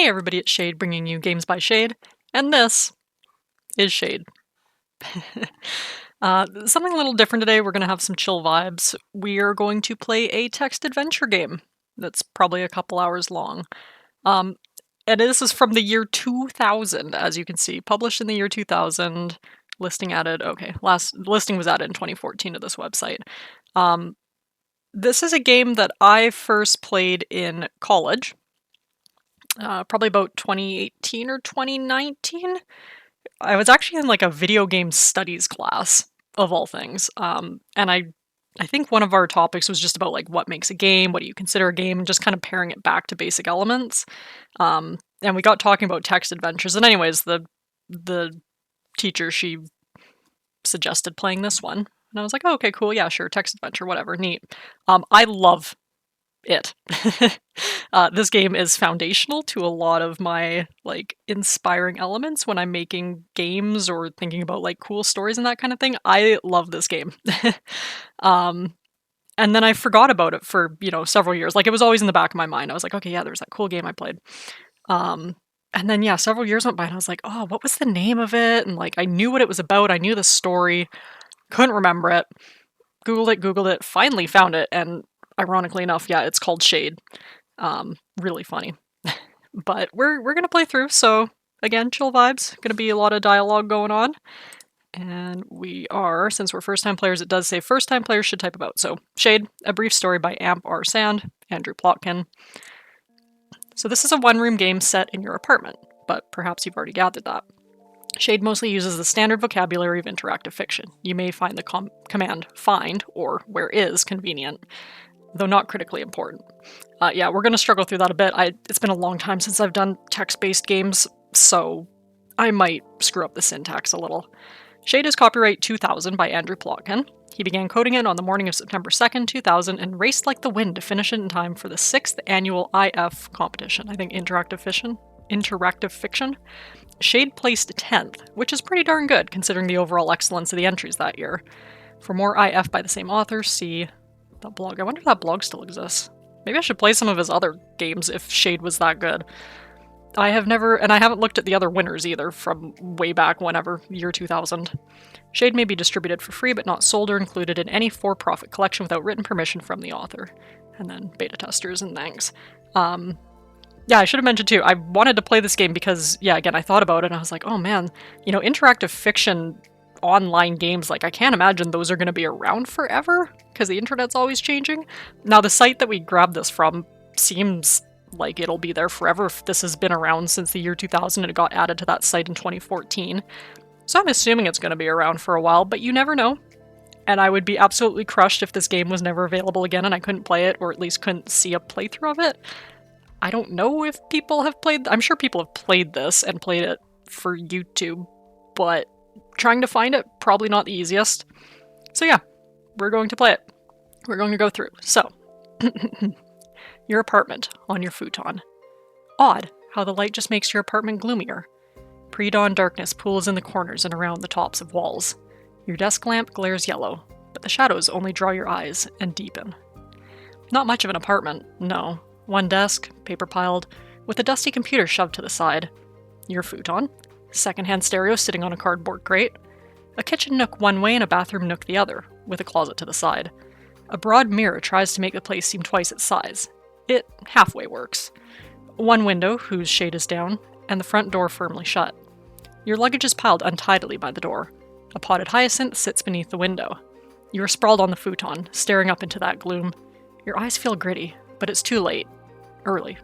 Hey everybody, it's Shade bringing you Games by Shade, and this is Shade. Something a little different today. We're going to have some chill vibes. We are going to play a text adventure game that's probably a couple hours long. And this is from the year 2000, as you can see. Published in the year 2000, listing added, okay, last listing was added in 2014 to this website. This is a game that I first played in college. Probably about 2018 or 2019. I was actually in like a video game studies class of all things. And I think one of our topics was just about like what makes a game, what do you consider a game, and just kind of pairing it back to basic elements. And we got talking about text adventures. And anyways, the teacher, she suggested playing this one. And I was like, oh, okay, cool, yeah, sure, text adventure, whatever, neat. I love it. This game is foundational to a lot of my like inspiring elements when I'm making games or thinking about like cool stories and that kind of thing. I love this game. And then I forgot about it for, several years. Like it was always in the back of my mind. I was like, okay, yeah, there's that cool game I played. And then yeah, several years went by and I was like, oh, what was the name of it? And like I knew what it was about. I knew the story. Couldn't remember it. Googled it, finally found it, and ironically enough, yeah, it's called Shade. Really funny. But we're gonna play through, so again, chill vibes. Gonna be a lot of dialogue going on. And we are, since we're first-time players, it does say first-time players should type about. So, Shade, a brief story by Amp R. Sand, Andrew Plotkin. So this is a one-room game set in your apartment, but perhaps you've already gathered that. Shade mostly uses the standard vocabulary of interactive fiction. You may find the command find or where is convenient, though not critically important. Yeah, we're going to struggle through that a bit. It's been a long time since I've done text-based games, so I might screw up the syntax a little. Shade is copyright 2000 by Andrew Plotkin. He began coding it on the morning of September 2nd, 2000, and raced like the wind to finish it in time for the 6th annual IF competition. I think interactive fiction. Shade placed 10th, which is pretty darn good considering the overall excellence of the entries that year. For more IF by the same author, see that blog. I wonder if that blog still exists. Maybe I should play some of his other games if Shade was that good. I haven't looked at the other winners either from way back whenever, year 2000. Shade may be distributed for free but not sold or included in any for-profit collection without written permission from the author. And then beta testers and thanks. Yeah, I should have mentioned too, I wanted to play this game because, yeah, again, I thought about it and I was like, oh man, interactive fiction online games, like I can't imagine those are going to be around forever because the internet's always changing. Now, the site that we grabbed this from seems like it'll be there forever if this has been around since the year 2000 and it got added to that site in 2014. So I'm assuming it's going to be around for a while, but you never know. And I would be absolutely crushed if this game was never available again and I couldn't play it, or at least couldn't see a playthrough of it. I don't know if people have played... I'm sure people have played this and played it for YouTube, but trying to find it, probably not the easiest. So yeah, we're going to play it. We're going to go through. So, your apartment on your futon. Odd how the light just makes your apartment gloomier. Pre-dawn darkness pools in the corners and around the tops of walls. Your desk lamp glares yellow, but the shadows only draw your eyes and deepen. Not much of an apartment, no. One desk, paper piled, with a dusty computer shoved to the side. Your futon. Secondhand stereo sitting on a cardboard crate. A kitchen nook one way and a bathroom nook the other, with a closet to the side. A broad mirror tries to make the place seem twice its size. It halfway works. One window, whose shade is down, and the front door firmly shut. Your luggage is piled untidily by the door. A potted hyacinth sits beneath the window. You are sprawled on the futon, staring up into that gloom. Your eyes feel gritty, but it's too late. Early.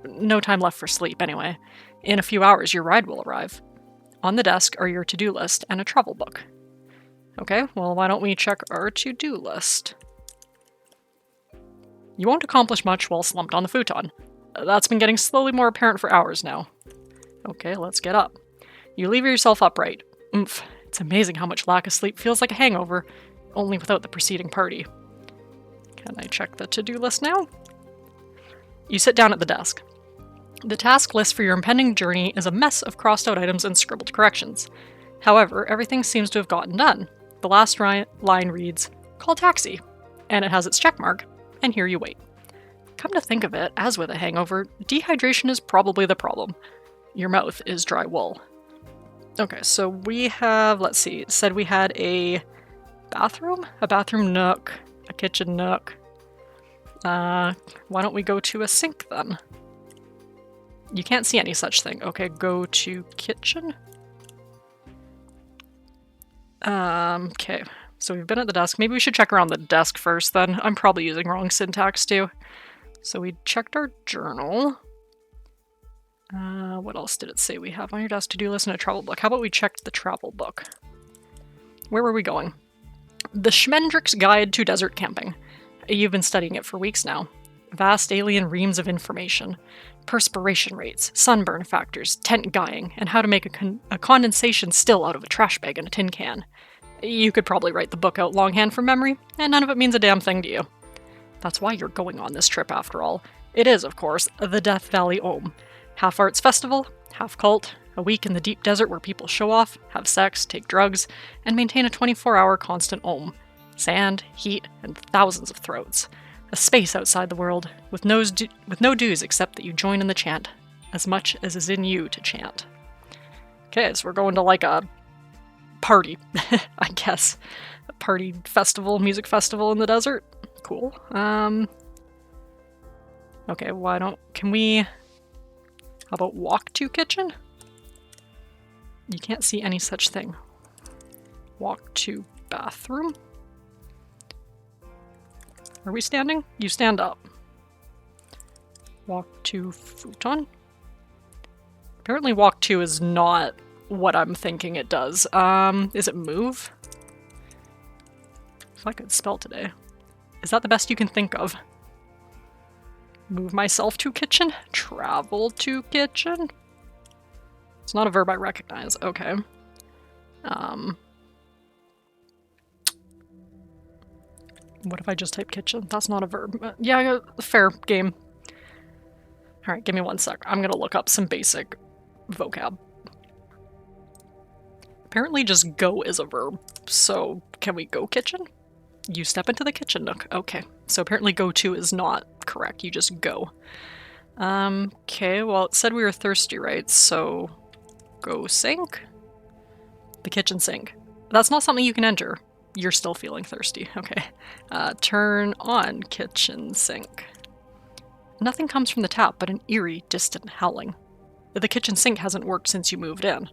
No time left for sleep, anyway. In a few hours, your ride will arrive. On the desk are your to-do list and a travel book. Okay, well, why don't we check our to-do list? You won't accomplish much while slumped on the futon. That's been getting slowly more apparent for hours now. Okay, let's get up. You lever yourself upright. Oomph, it's amazing how much lack of sleep feels like a hangover, only without the preceding party. Can I check the to-do list now? You sit down at the desk. The task list for your impending journey is a mess of crossed-out items and scribbled corrections. However, everything seems to have gotten done. The last line reads, "Call taxi," and it has its check mark, and here you wait. Come to think of it, as with a hangover, dehydration is probably the problem. Your mouth is dry wool. Okay, so we have, let's see, it said we had a bathroom nook, a kitchen nook. Why don't we go to a sink then? You can't see any such thing. Okay, go to kitchen. Okay, so we've been at the desk. Maybe we should check around the desk first then. I'm probably using wrong syntax too. So we checked our journal. What else did it say we have on your desk? To-do list and a travel book. How about we check the travel book? Where were we going? The Schmendrick's Guide to Desert Camping. You've been studying it for weeks now. Vast alien reams of information. Perspiration rates, sunburn factors, tent guying, and how to make a condensation still out of a trash bag and a tin can. You could probably write the book out longhand from memory, and none of it means a damn thing to you. That's why you're going on this trip after all. It is, of course, the Death Valley Ohm. Half arts festival, half cult, a week in the deep desert where people show off, have sex, take drugs, and maintain a 24-hour constant ohm. Sand, heat, and thousands of throats. A space outside the world, with no dues except that you join in the chant, as much as is in you to chant. Okay, so we're going to like a party, I guess. A party festival, music festival in the desert. Cool. Okay, how about walk to kitchen? You can't see any such thing. Walk to bathroom? Are we standing? You stand up. Walk to futon? Apparently walk to is not what I'm thinking it does. Is it move? If I could spell today. Is that the best you can think of? Move myself to kitchen? Travel to kitchen? It's not a verb I recognize. Okay. What if I just type kitchen? That's not a verb. Yeah, fair game. Alright, give me 1 sec. I'm gonna look up some basic vocab. Apparently just go is a verb, so can we go kitchen? You step into the kitchen nook. Okay, so apparently go to is not correct, you just go. Okay, well it said we were thirsty, right? So go sink. The kitchen sink. That's not something you can enter. You're still feeling thirsty. Okay. Turn on kitchen sink. Nothing comes from the tap but an eerie, distant howling. The kitchen sink hasn't worked since you moved in.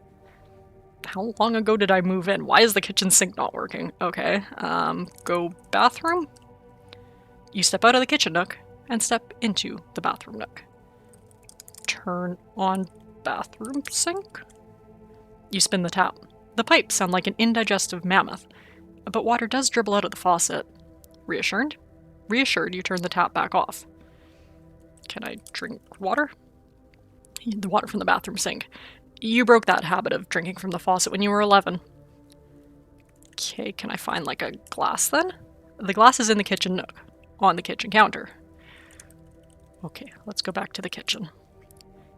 How long ago did I move in? Why is the kitchen sink not working? Okay. Go bathroom. You step out of the kitchen nook and step into the bathroom nook. Turn on bathroom sink. You spin the tap. The pipes sound like an indigestive mammoth, but water does dribble out of the faucet. Reassured? Reassured, you turn the tap back off. Can I drink water? The water from the bathroom sink. You broke that habit of drinking from the faucet when you were 11. Okay, can I find like a glass then? The glass is in the kitchen nook, on the kitchen counter. Okay, let's go back to the kitchen.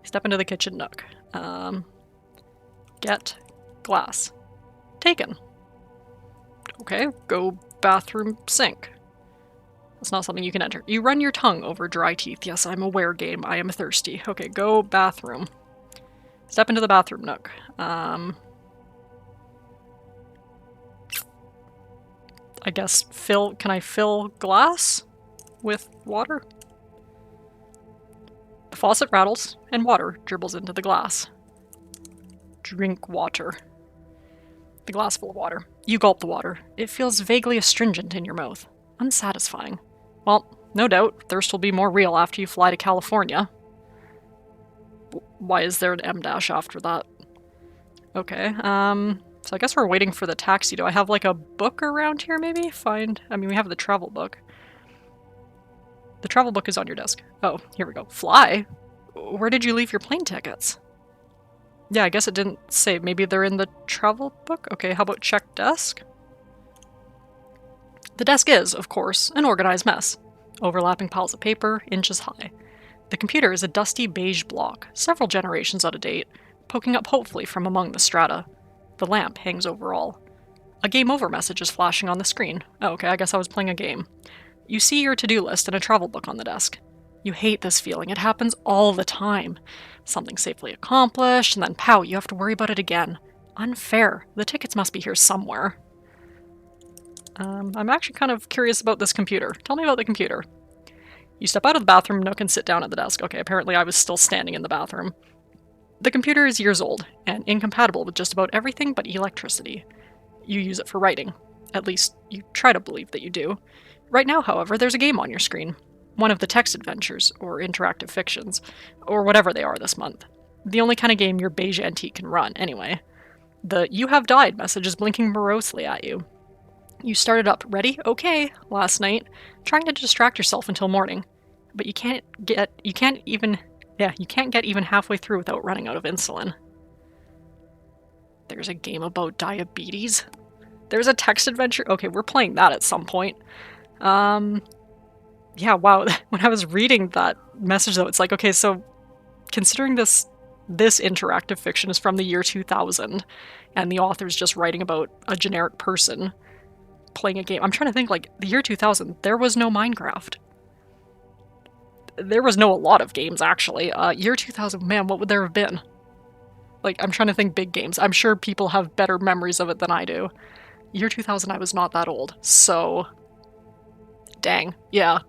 Step into the kitchen nook. Get glass. Taken. Okay, go bathroom sink. That's not something you can enter. You run your tongue over dry teeth. Yes, I'm aware, game. I am thirsty. Okay, go bathroom. Step into the bathroom nook. I guess can I fill glass with water? The faucet rattles and water dribbles into the glass. Drink water. The glass full of water. You gulp the water. It feels vaguely astringent in your mouth. Unsatisfying. Well, no doubt, thirst will be more real after you fly to California. Why is there an M dash after that? Okay, so I guess we're waiting for the taxi. Do I have like a book around here maybe? We have the travel book. The travel book is on your desk. Oh, here we go. Fly? Where did you leave your plane tickets? Yeah, I guess it didn't say. Maybe they're in the travel book? Okay, how about check desk? The desk is, of course, an organized mess. Overlapping piles of paper, inches high. The computer is a dusty beige block, several generations out of date, poking up hopefully from among the strata. The lamp hangs over all. A game over message is flashing on the screen. Oh, okay, I guess I was playing a game. You see your to-do list and a travel book on the desk. You hate this feeling. It happens all the time. Something safely accomplished, and then pow, you have to worry about it again. Unfair. The tickets must be here somewhere. I'm actually kind of curious about this computer. Tell me about the computer. You step out of the bathroom nook and sit down at the desk. Okay, apparently I was still standing in the bathroom. The computer is years old and incompatible with just about everything but electricity. You use it for writing. At least, you try to believe that you do. Right now, however, there's a game on your screen. One of the text adventures, or interactive fictions, or whatever they are this month. The only kind of game your beige antique can run, anyway. The "You have died" message is blinking morosely at you. You started up ready, okay, last night, trying to distract yourself until morning. But you can't get even halfway through without running out of insulin. There's a game about diabetes. There's a text adventure. Okay, we're playing that at some point. Yeah, wow. When I was reading that message, though, it's like, okay, so considering this interactive fiction is from the year 2000, and the author's just writing about a generic person playing a game. I'm trying to think, like, the year 2000, there was no Minecraft. There was a lot of games, actually. Year 2000, man, what would there have been? Like, I'm trying to think big games. I'm sure people have better memories of it than I do. Year 2000, I was not that old, so... Dang. Yeah.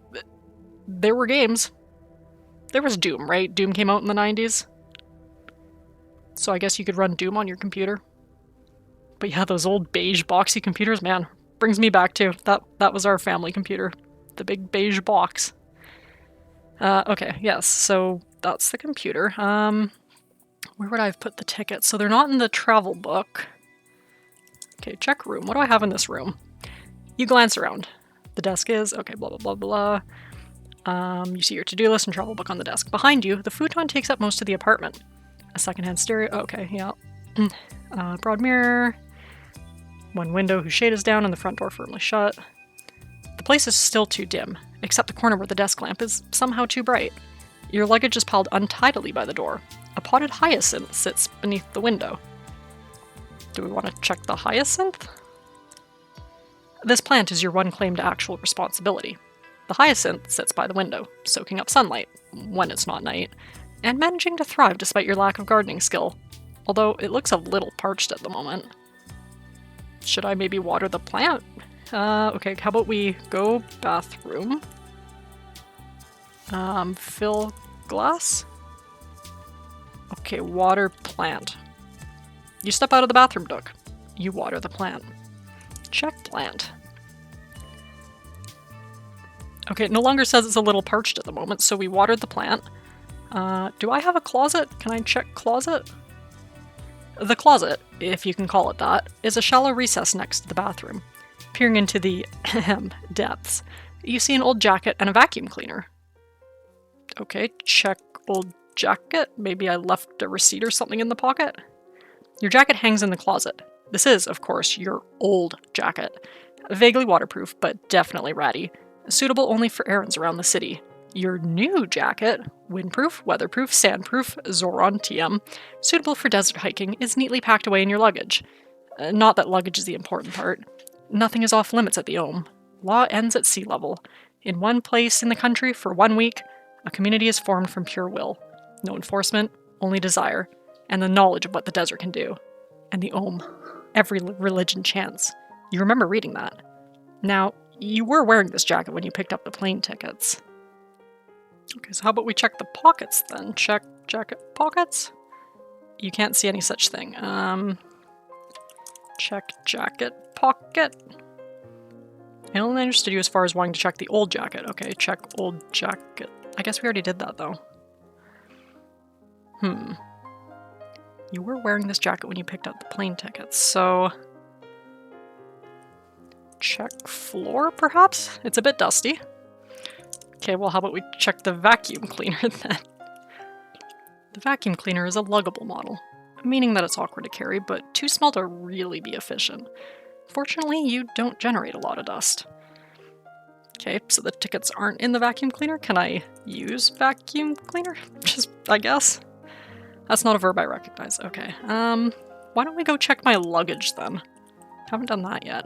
There were games. There was Doom, right? Doom came out in the 90s. So I guess you could run Doom on your computer. But yeah, those old beige boxy computers, man, brings me back to that was our family computer. The big beige box. Okay, yes, so that's the computer. Where would I have put the tickets? So they're not in the travel book. Okay, check room. What do I have in this room? You glance around. The desk is, okay, blah, blah, blah, blah. You see your to-do list and travel book on the desk. Behind you, the futon takes up most of the apartment. A secondhand stereo, okay, yeah. Broad mirror. One window whose shade is down and the front door firmly shut. The place is still too dim, except the corner where the desk lamp is somehow too bright. Your luggage is piled untidily by the door. A potted hyacinth sits beneath the window. Do we want to check the hyacinth? This plant is your one claim to actual responsibility. The hyacinth sits by the window, soaking up sunlight, when it's not night, and managing to thrive despite your lack of gardening skill, although it looks a little parched at the moment. Should I maybe water the plant? Okay, how about we go bathroom? Fill glass? Okay, water plant. You step out of the bathroom nook. You water the plant. Check plant. Okay, it no longer says it's a little parched at the moment, so we watered the plant. Do I have a closet? Can I check closet? The closet, if you can call it that, is a shallow recess next to the bathroom. Peering into the depths, you see an old jacket and a vacuum cleaner. Okay, check old jacket. Maybe I left a receipt or something in the pocket. Your jacket hangs in the closet. This is, of course, your old jacket. Vaguely waterproof, but definitely ratty. Suitable only for errands around the city. Your new jacket, windproof, weatherproof, sandproof, Zoron TM, suitable for desert hiking, is neatly packed away in your luggage. Not that luggage is the important part. Nothing is off limits at the Ohm. Law ends at sea level. In one place in the country, for 1 week, a community is formed from pure will. No enforcement, only desire, and the knowledge of what the desert can do. And the Ohm. Every religion chants. You remember reading that. Now, you were wearing this jacket when you picked up the plane tickets. Okay, so how about we check the pockets then? Check jacket pockets? You can't see any such thing. Check jacket pocket. I only understood you as far as wanting to check the old jacket. Okay, check old jacket. I guess we already did that though. You were wearing this jacket when you picked up the plane tickets, so... Check floor, perhaps? It's a bit dusty. Okay, well, how about we check the vacuum cleaner then? The vacuum cleaner is a luggable model, meaning that it's awkward to carry, but too small to really be efficient. Fortunately, you don't generate a lot of dust. Okay, so the tickets aren't in the vacuum cleaner. Can I use vacuum cleaner? Just, I guess. That's not a verb I recognize. Okay, why don't we go check my luggage then? Haven't done that yet.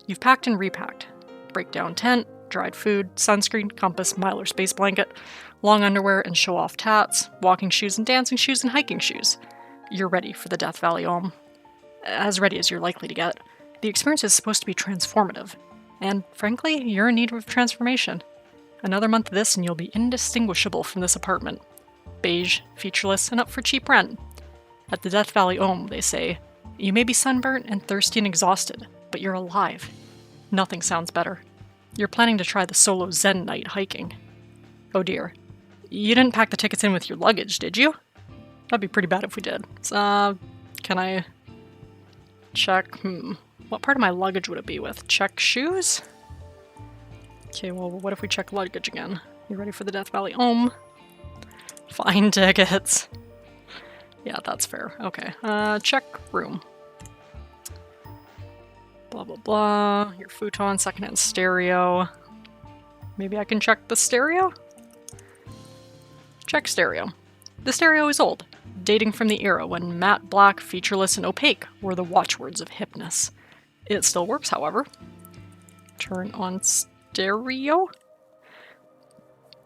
You've packed and repacked. Breakdown tent, dried food, sunscreen, compass, Mylar space blanket, long underwear and show-off tats, walking shoes and dancing shoes and hiking shoes. You're ready for the Death Valley Om. As ready as you're likely to get. The experience is supposed to be transformative. And frankly, you're in need of transformation. Another month of this and you'll be indistinguishable from this apartment. Beige, featureless, and up for cheap rent. At the Death Valley Om, they say, you may be sunburnt and thirsty and exhausted, but you're alive. Nothing sounds better. You're planning to try the solo Zen night hiking. Oh dear. You didn't pack the tickets in with your luggage, did you? That'd be pretty bad if we did. Can I check? What part of my luggage would it be with? Check shoes? Okay, well, what if we check luggage again? You ready for the Death Valley Om? Fine tickets. Yeah, that's fair. Okay, check room. Blah, blah, blah. Your futon, secondhand stereo. Maybe I can check the stereo? Check stereo. The stereo is old, dating from the era when matte black, featureless, and opaque were the watchwords of hipness. It still works, however. Turn on stereo.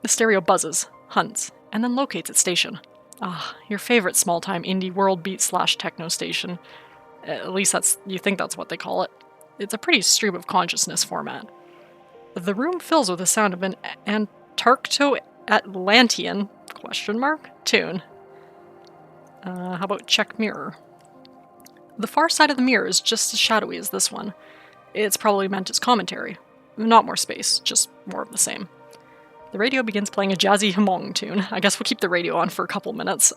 The stereo buzzes, hunts, and then locates its station. Ah, your favorite small-time indie world beat / techno station. At least you think that's what they call it. It's a pretty stream of consciousness format. The room fills with the sound of an Antarcto-Atlantean ? Tune. How about check mirror? The far side of the mirror is just as shadowy as this one. It's probably meant as commentary. Not more space, just more of the same. The radio begins playing a jazzy Hmong tune. I guess we'll keep the radio on for a couple minutes.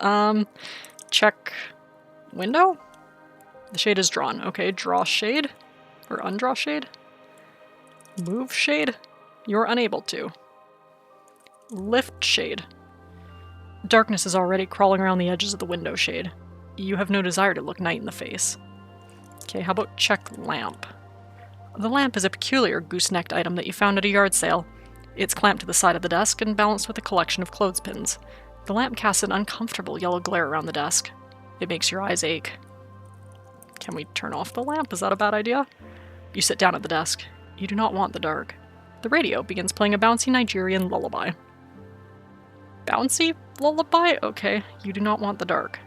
Check window? The shade is drawn. Okay, draw shade? Or undraw shade? Move shade? You're unable to. Lift shade. Darkness is already crawling around the edges of the window shade. You have no desire to look night in the face. Okay, how about check lamp? The lamp is a peculiar goose-necked item that you found at a yard sale. It's clamped to the side of the desk and balanced with a collection of clothespins. The lamp casts an uncomfortable yellow glare around the desk. It makes your eyes ache. Can we turn off the lamp? Is that a bad idea? You sit down at the desk. You do not want the dark. The radio begins playing a bouncy Nigerian lullaby. Bouncy lullaby? Okay, you do not want the dark.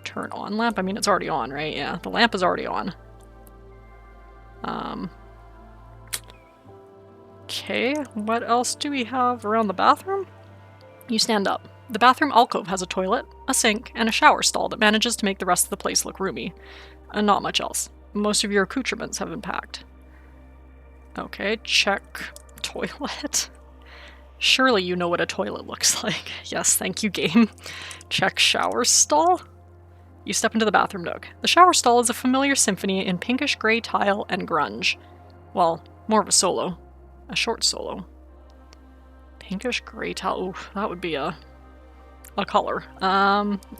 Turn on lamp? I mean, it's already on, right? Yeah, the lamp is already on. Okay, what else do we have around the bathroom? You stand up. The bathroom alcove has a toilet, a sink, and a shower stall that manages to make the rest of the place look roomy. And not much else. Most of your accoutrements have been packed. Okay, check toilet. Surely you know what a toilet looks like. Yes, thank you, game. Check shower stall. You step into the bathroom nook. The shower stall is a familiar symphony in pinkish gray tile and grunge. Well, more of a solo. A short solo. Pinkish gray tile. Ooh, that would be a color.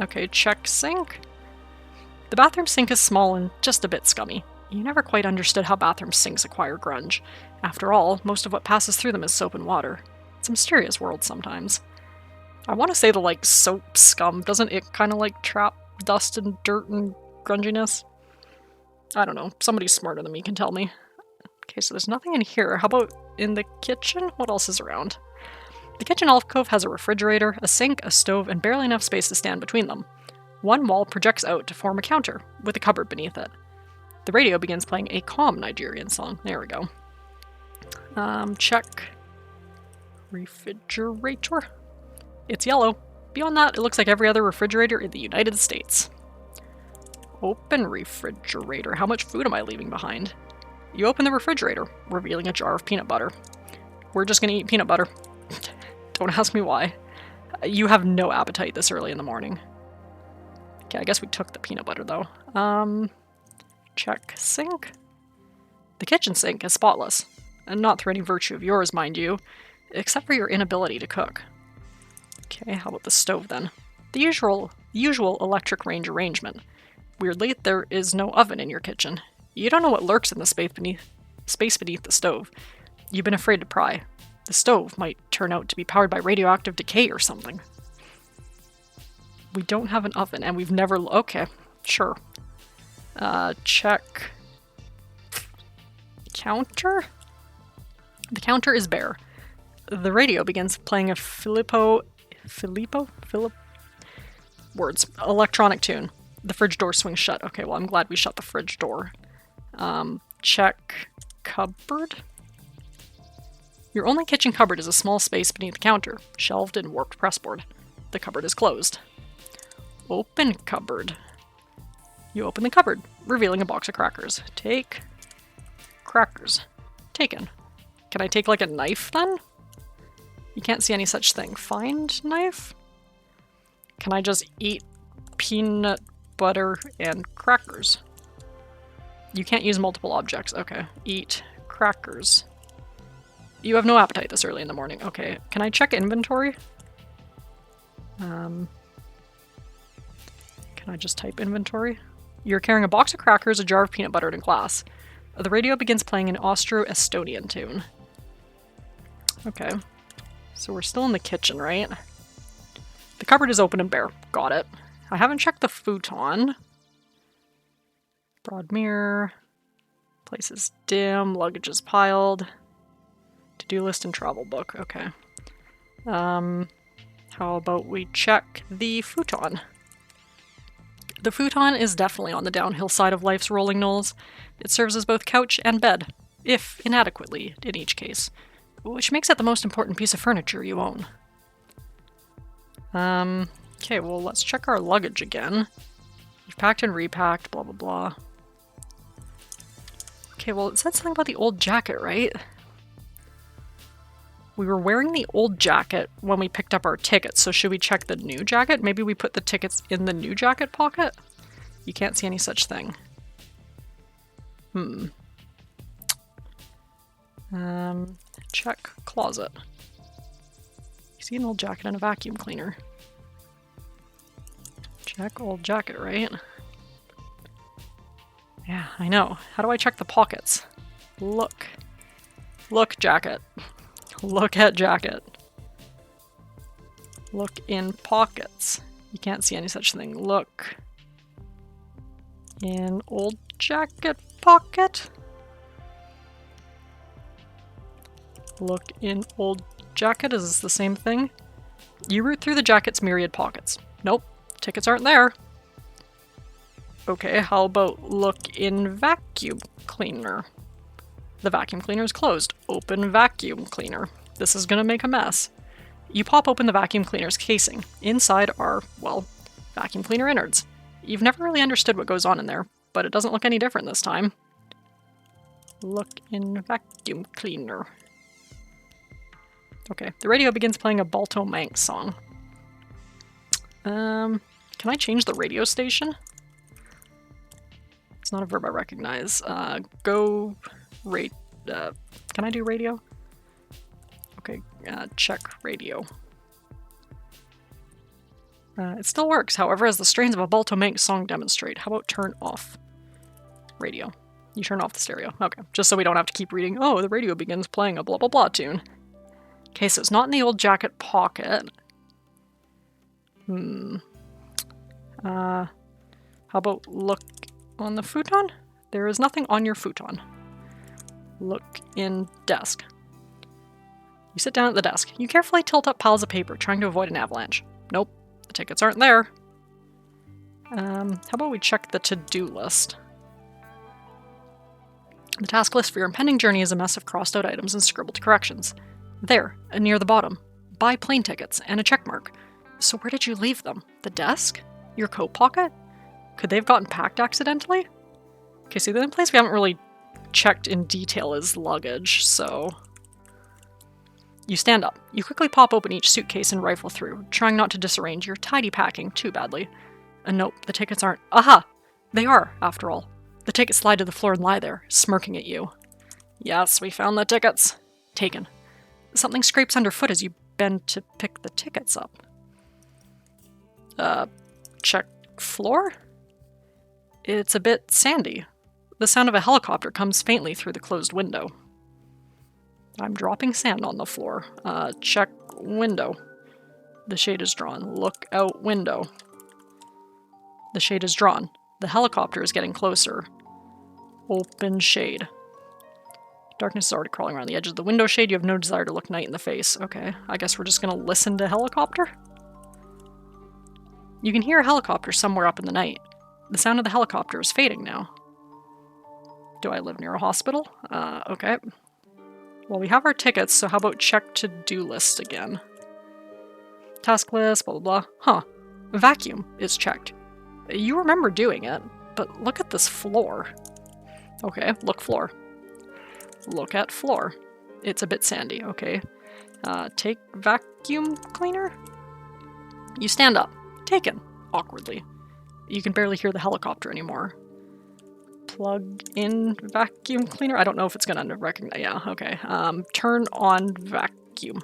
Okay, check sink. The bathroom sink is small and just a bit scummy. You never quite understood how bathroom sinks acquire grunge. After all, most of what passes through them is soap and water. It's a mysterious world sometimes. I want to say the, soap scum. Doesn't it kind of, trap dust and dirt and grunginess? I don't know. Somebody smarter than me can tell me. Okay, so there's nothing in here. How about in the kitchen? What else is around? The kitchen alcove has a refrigerator, a sink, a stove, and barely enough space to stand between them. One wall projects out to form a counter, with a cupboard beneath it. The radio begins playing a calm Nigerian song. There we go. Check refrigerator. It's yellow. Beyond that, it looks like every other refrigerator in the United States. Open refrigerator. How much food am I leaving behind? You open the refrigerator, revealing a jar of peanut butter. We're just gonna eat peanut butter. Don't ask me why. You have no appetite this early in the morning. Okay, I guess we took the peanut butter, though. Check sink. The kitchen sink is spotless. And not through any virtue of yours, mind you, except for your inability to cook. Okay, how about the stove, then? The usual electric range arrangement. Weirdly, there is no oven in your kitchen. You don't know what lurks in the space beneath the stove. You've been afraid to pry. The stove might turn out to be powered by radioactive decay or something. We don't have an oven, and we've never... Okay, sure. Check... counter? The counter is bare. The radio begins playing a Philip words, electronic tune. The fridge door swings shut. Okay, well, I'm glad we shut the fridge door. Check cupboard. Your only kitchen cupboard is a small space beneath the counter, shelved in warped pressboard. The cupboard is closed. Open cupboard. You open the cupboard, revealing a box of crackers. Take crackers. Taken. Can I take like a knife then? You can't see any such thing. Find knife? Can I just eat peanut butter and crackers? You can't use multiple objects. Okay. Eat crackers. You have no appetite this early in the morning. Okay. Can I check inventory? Can I just type inventory? You're carrying a box of crackers, a jar of peanut butter, and a glass. The radio begins playing an Austro-Estonian tune. Okay. So we're still in the kitchen, right? The cupboard is open and bare. Got it. I haven't checked the futon. Broad mirror. Place is dim. Luggage is piled. To-do list and travel book. Okay. How about we check the futon? The futon is definitely on the downhill side of life's rolling knolls. It serves as both couch and bed, if inadequately in each case, which makes it the most important piece of furniture you own. Okay, well, let's check our luggage again. We've packed and repacked, blah, blah, blah. Okay, well, it said something about the old jacket, right? We were wearing the old jacket when we picked up our tickets, so should we check the new jacket? Maybe we put the tickets in the new jacket pocket? You can't see any such thing. Check closet. You see an old jacket and a vacuum cleaner. Check old jacket, right? Yeah, I know. How do I check the pockets? Look. Look, jacket. Look at jacket. Look in pockets. You can't see any such thing. Look in old jacket pocket. Look in old jacket. Is this the same thing? You root through the jacket's myriad pockets. Nope. Tickets aren't there. Okay, how about look in vacuum cleaner? The vacuum cleaner is closed. Open vacuum cleaner. This is gonna make a mess. You pop open the vacuum cleaner's casing. Inside are, well, vacuum cleaner innards. You've never really understood what goes on in there, but it doesn't look any different this time. Look in vacuum cleaner. Okay, the radio begins playing a Balto Manx song. Can I change the radio station? It's not a verb I recognize. Go rate. Can I do radio? Okay, check radio. It still works, however, as the strains of a Balto Manx song demonstrate. How about turn off radio? You turn off the stereo. Okay, just so we don't have to keep reading, oh, the radio begins playing a blah blah blah tune. Okay, so it's not in the old jacket pocket. How about look on the futon? There is nothing on your futon. Look in desk. You sit down at the desk. You carefully tilt up piles of paper, trying to avoid an avalanche. Nope, the tickets aren't there. How about we check the to-do list? The task list for your impending journey is a mess of crossed out items and scribbled corrections. There, near the bottom, buy plane tickets and a check mark. So where did you leave them? The desk? Your coat pocket? Could they have gotten packed accidentally? Okay, so the only place we haven't really checked in detail is luggage, so... You stand up. You quickly pop open each suitcase and rifle through, trying not to disarrange your tidy packing too badly. And nope, the tickets aren't... Aha! They are, after all. The tickets slide to the floor and lie there, smirking at you. Yes, we found the tickets. Taken. Something scrapes underfoot as you bend to pick the tickets up. Check floor? It's a bit sandy. The sound of a helicopter comes faintly through the closed window. I'm dropping sand on the floor. Check window. The shade is drawn. Look out window. The shade is drawn. The helicopter is getting closer. Open shade. Darkness is already crawling around the edge of the window shade. You have no desire to look night in the face. Okay, I guess we're just gonna listen to helicopter? You can hear a helicopter somewhere up in the night. The sound of the helicopter is fading now. Do I live near a hospital? Okay. Well, we have our tickets, so how about check to-do list again? Task list, blah, blah, blah. Huh. Vacuum is checked. You remember doing it, but look at this floor. Okay, look floor. Look at floor. It's a bit sandy, okay. Take vacuum cleaner? You stand up. Taken. Awkwardly. You can barely hear the helicopter anymore. Plug in vacuum cleaner? I don't know if it's gonna recognize. Yeah, okay. Turn on vacuum.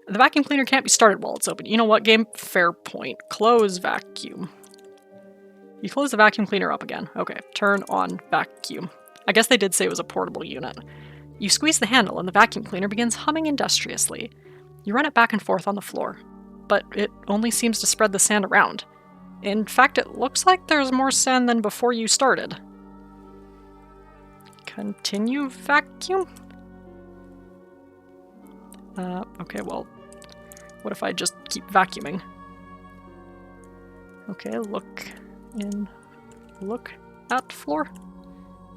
The vacuum cleaner can't be started while it's open. You know what, game? Fair point. Close vacuum. You close the vacuum cleaner up again. Okay, turn on vacuum. I guess they did say it was a portable unit. You squeeze the handle and the vacuum cleaner begins humming industriously. You run it back and forth on the floor, but it only seems to spread the sand around. In fact, it looks like there's more sand than before you started. Continue vacuum? Okay, well, what if I just keep vacuuming? Okay, look at floor.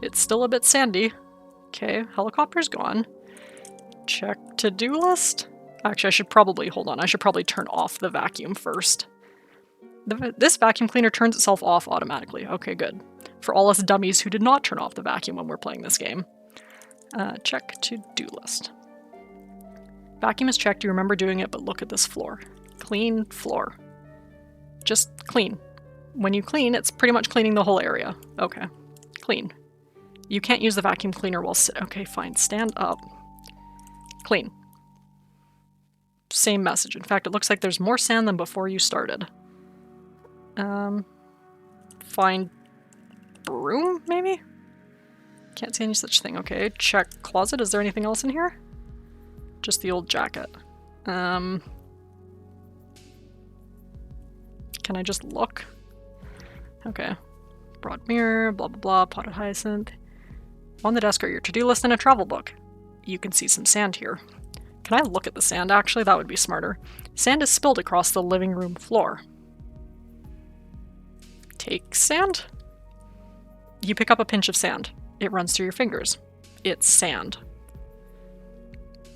It's still a bit sandy. Okay, helicopter's gone. Check to-do list. Actually, I should probably turn off the vacuum first. This vacuum cleaner turns itself off automatically. Okay, good. For all us dummies who did not turn off the vacuum when we're playing this game. Check to-do list. Vacuum is checked, you remember doing it, but look at this floor. Clean floor. Just clean. When you clean, it's pretty much cleaning the whole area. Okay. Clean. You can't use the vacuum cleaner while okay, fine. Stand up. Clean. Same message. In fact, it looks like there's more sand than before you started. Find broom, maybe? Can't see any such thing. Okay, check closet. Is there anything else in here? Just the old jacket. Can I just look? Okay. Broad mirror, blah blah blah, potted hyacinth. On the desk are your to-do list and a travel book. You can see some sand here. Can I look at the sand, actually? That would be smarter. Sand is spilled across the living room floor. Take sand? You pick up a pinch of sand. It runs through your fingers. It's sand.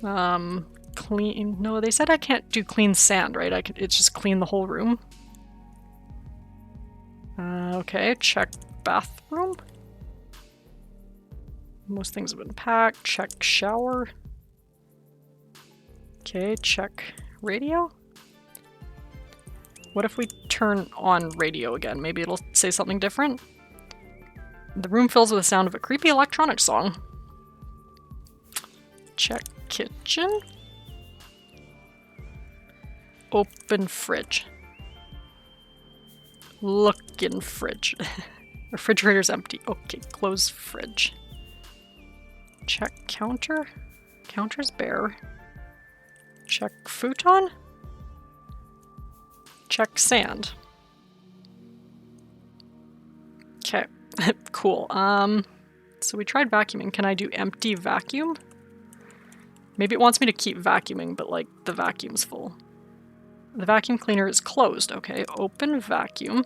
Clean. No, they said I can't do clean sand, right? It's just clean the whole room. Okay, check bathroom. Most things have been packed. Check shower. Okay, check radio. What if we turn on radio again? Maybe it'll say something different? The room fills with the sound of a creepy electronic song. Check kitchen. Open fridge. Look in fridge. Refrigerator's empty. Okay, close fridge. Check counter. Counter's bare. Check futon. Check sand. Okay, cool. So we tried vacuuming. Can I do empty vacuum? Maybe it wants me to keep vacuuming, but like the vacuum's full. The vacuum cleaner is closed. Okay, open vacuum.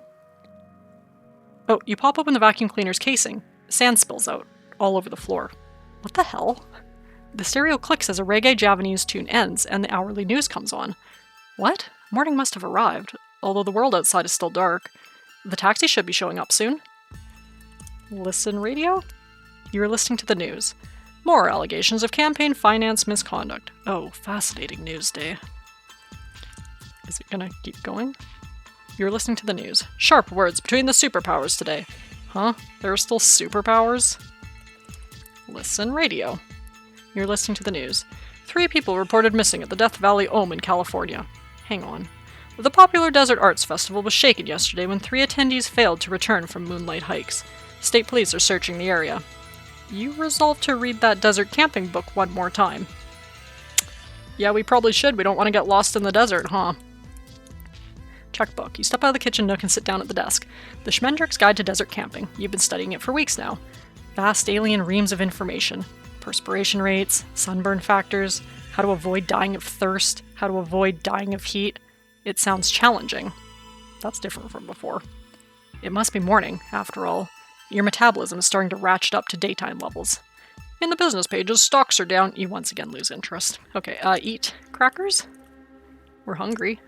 Oh, you pop open the vacuum cleaner's casing. Sand spills out all over the floor. What the hell? The stereo clicks as a reggae Javanese tune ends and the hourly news comes on. What? Morning must have arrived, although the world outside is still dark. The taxi should be showing up soon. Listen radio? You're listening to the news. More allegations of campaign finance misconduct. Oh, fascinating news day. Is it gonna keep going? You're listening to the news. Sharp words between the superpowers today. Huh? There are still superpowers? Listen radio. You're listening to the news. 3 people reported missing at the Death Valley Ohm in California. Hang on. The popular Desert Arts Festival was shaken yesterday when 3 attendees failed to return from moonlight hikes. State police are searching the area. You resolve to read that desert camping book one more time. Yeah, we probably should. We don't want to get lost in the desert, huh? Checkbook. You step out of the kitchen nook and sit down at the desk. The Schmendrick's Guide to Desert Camping. You've been studying it for weeks now. Vast alien reams of information. perspiration rates, sunburn factors, how to avoid dying of thirst, how to avoid dying of heat. It sounds challenging. That's different from before. It must be morning, after all. Your metabolism is starting to ratchet up to daytime levels. In the business pages, stocks are down. You once again lose interest. Okay, eat crackers? We're hungry.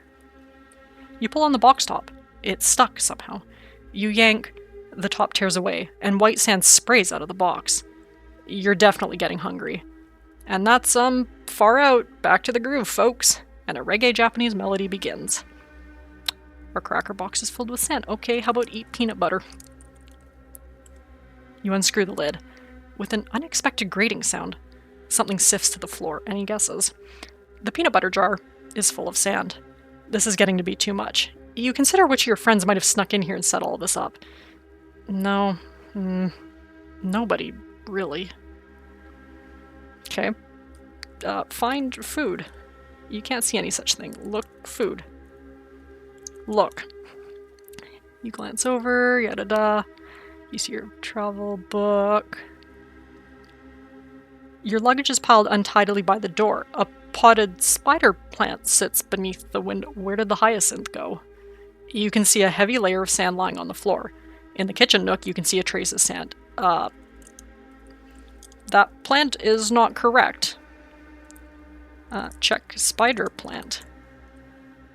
You pull on the box top. It's stuck somehow. You yank, the top tears away, and white sand sprays out of the box. You're definitely getting hungry. And that's, far out. Back to the groove, folks. And a reggae Japanese melody begins. Our cracker box is filled with sand. Okay, how about eat peanut butter? You unscrew the lid. With an unexpected grating sound, something sifts to the floor. Any guesses? The peanut butter jar is full of sand. This is getting to be too much. You consider which of your friends might have snuck in here and set all this up. No. Nobody, really. Okay. Find food. You can't see any such thing. Look, food. Look. You glance over, yada-da. You see your travel book. Your luggage is piled untidily by the door. A potted spider plant sits beneath the window. Where did the hyacinth go? You can see a heavy layer of sand lying on the floor. In the kitchen nook, you can see a trace of sand. That plant is not correct. Check spider plant.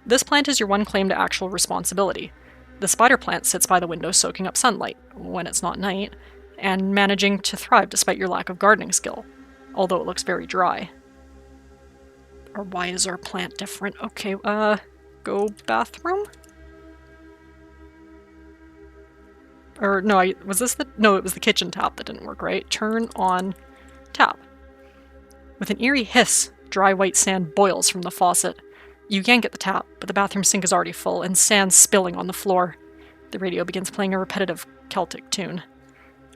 This plant is your one claim to actual responsibility. The spider plant sits by the window soaking up sunlight, when it's not night, and managing to thrive despite your lack of gardening skill, although it looks very dry. Or why is our plant different? Okay, go bathroom? Or, no, was this the... No, it was the kitchen tap that didn't work, right? Turn on tap. With an eerie hiss, dry white sand boils from the faucet. You yank at the tap, but the bathroom sink is already full, and sand spilling on the floor. The radio begins playing a repetitive Celtic tune.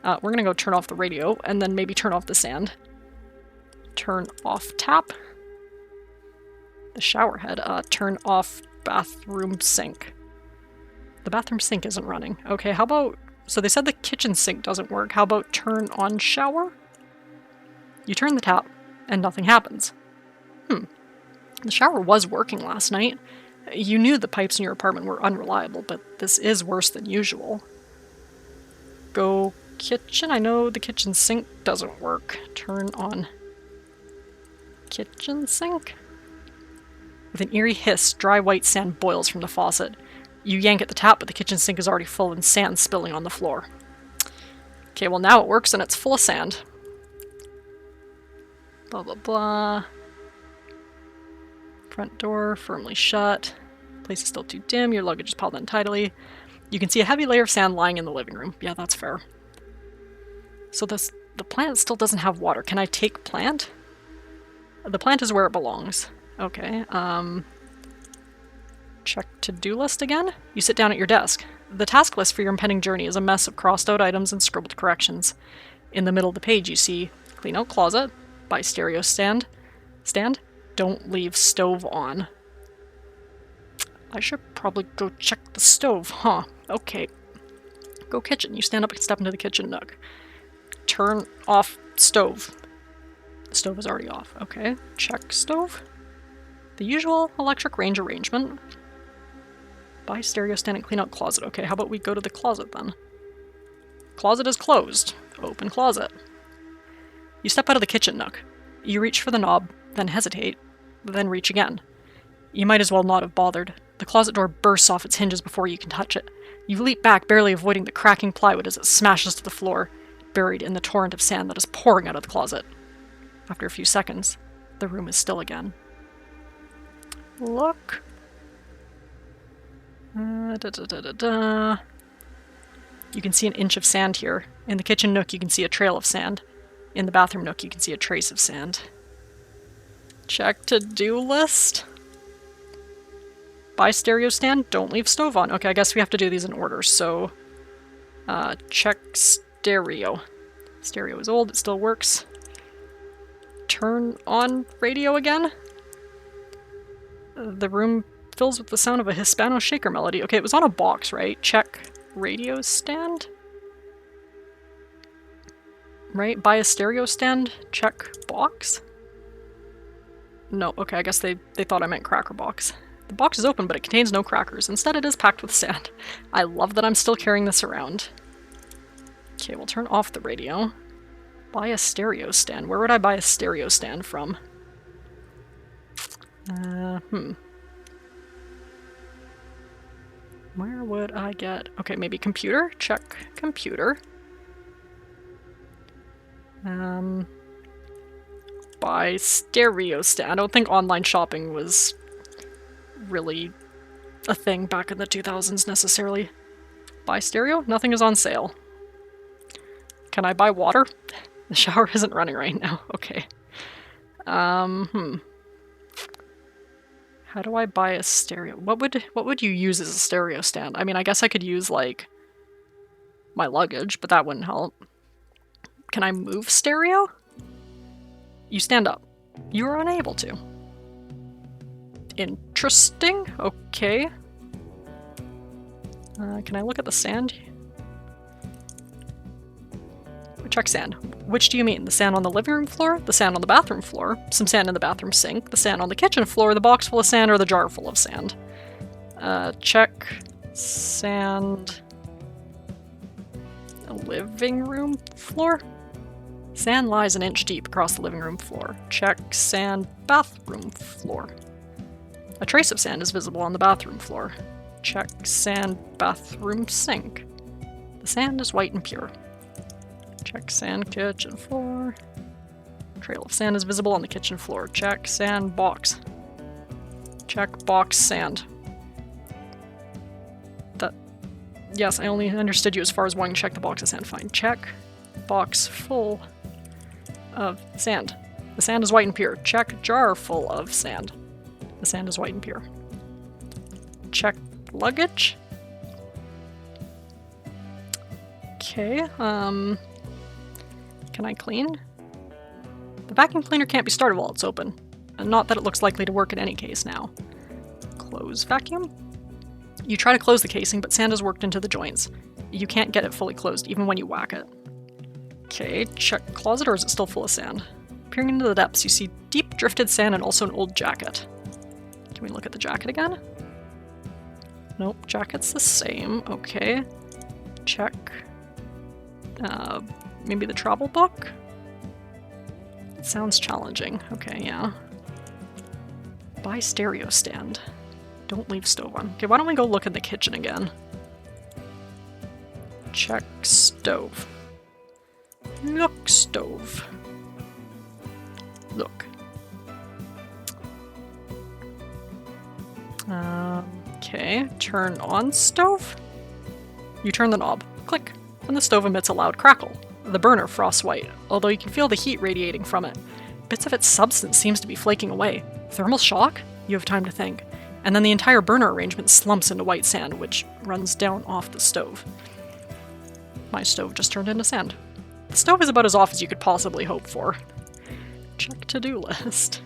We're gonna go turn off the radio, and then maybe turn off the sand. Turn off tap. The shower head. Turn off bathroom sink. The bathroom sink isn't running. Okay, how about... So they said the kitchen sink doesn't work. How about turn on shower? You turn the tap, and nothing happens. The shower was working last night. You knew the pipes in your apartment were unreliable, but this is worse than usual. Go kitchen. I know the kitchen sink doesn't work. Turn on kitchen sink. With an eerie hiss, dry white sand boils from the faucet. You yank at the tap, but the kitchen sink is already full and sand spilling on the floor. Okay, well now it works and it's full of sand. Blah blah blah. Front door firmly shut. Place is still too dim. Your luggage is piled untidily. You can see a heavy layer of sand lying in the living room. Yeah, that's fair. So the plant still doesn't have water. Can I take plant? The plant is where it belongs. Okay, check to-do list again? You sit down at your desk. The task list for your impending journey is a mess of crossed-out items and scribbled corrections. In the middle of the page you see, clean out closet, buy stereo stand, don't leave stove on. I should probably go check the stove, huh? Okay. Go kitchen. You stand up and step into the kitchen nook. Turn off stove. The stove is already off. Okay. Check stove. The usual electric range arrangement. Buy stereo stand and clean out closet. Okay, how about we go to the closet then? Closet is closed. Open closet. You step out of the kitchen nook. You reach for the knob, then hesitate, then reach again. You might as well not have bothered. The closet door bursts off its hinges before you can touch it. You leap back, barely avoiding the cracking plywood as it smashes to the floor, buried in the torrent of sand that is pouring out of the closet. After a few seconds, the room is still again. Look. You can see an inch of sand here. In the kitchen nook, you can see a trail of sand. In the bathroom nook, you can see a trace of sand. Check to-do list. Buy stereo stand, don't leave stove on. Okay, I guess we have to do these in order, so... check stereo. Stereo is old, it still works. Turn on radio again. The room fills with the sound of a Hispano shaker melody. Okay, it was on a box, right? Check radio stand? right? Buy a stereo stand, check box. No, okay, I guess they thought I meant cracker box. The box is open, but it contains no crackers. Instead, it is packed with sand. I love that I'm still carrying this around. Okay, we'll turn off the radio. Buy a stereo stand. Where would I buy a stereo stand from? Where would I get... Okay, maybe computer? Check computer. Buy stereo stand. I don't think online shopping was really a thing back in the 2000s necessarily. Buy stereo? Nothing is on sale. Can I buy water? The shower isn't running right now. Okay. How do I buy a stereo? What would you use as a stereo stand? I mean, I guess I could use, like, my luggage, but that wouldn't help. Can I move stereo? You stand up. You are unable to. Interesting. Okay. Can I look at the sand? Check sand. Which do you mean? The sand on the living room floor? The sand on the bathroom floor? Some sand in the bathroom sink? The sand on the kitchen floor? The box full of sand? Or the jar full of sand? Check sand... living room floor? Sand lies an inch deep across the living room floor. Check sand bathroom floor. A trace of sand is visible on the bathroom floor. Check sand bathroom sink. The sand is white and pure. Check sand kitchen floor. Trail of sand is visible on the kitchen floor. Check sand box. Check box sand. Yes, I only understood you as far as wanting to check the box of sand. Fine. Check box full of sand. The sand is white and pure. Check jar full of sand. The sand is white and pure. Check luggage. Okay, can I clean? The vacuum cleaner can't be started while it's open. And not that it looks likely to work in any case now. Close vacuum. You try to close the casing, but sand has worked into the joints. You can't get it fully closed, even when you whack it. Okay, check closet, or is it still full of sand? Peering into the depths, you see deep drifted sand and also an old jacket. Can we look at the jacket again? Nope, jacket's the same. Okay. Check. Maybe the travel book? It sounds challenging. Okay, yeah. Buy stereo stand. Don't leave stove on. Okay, why don't we go look in the kitchen again? Check stove. Look stove. Look. Okay, turn on stove. You turn the knob. Click. And the stove emits a loud crackle. The burner frosts white, although you can feel the heat radiating from it. Bits of its substance seems to be flaking away. Thermal shock? You have time to think. And then the entire burner arrangement slumps into white sand, which runs down off the stove. My stove just turned into sand. The stove is about as off as you could possibly hope for. Check to-do list.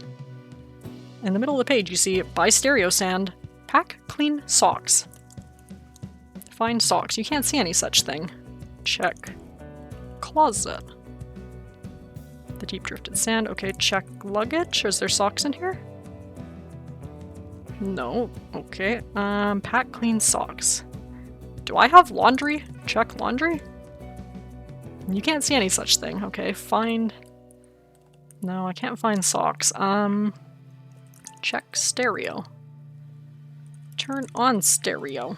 In the middle of the page you see, buy stereo sand, pack clean socks. Find socks. You can't see any such thing. Check closet. The deep drifted sand. Okay, check luggage. Is there socks in here? No. Okay. Pack clean socks. Do I have laundry? Check laundry? You can't see any such thing. Okay, find... No, I can't find socks. Check stereo. Turn on stereo.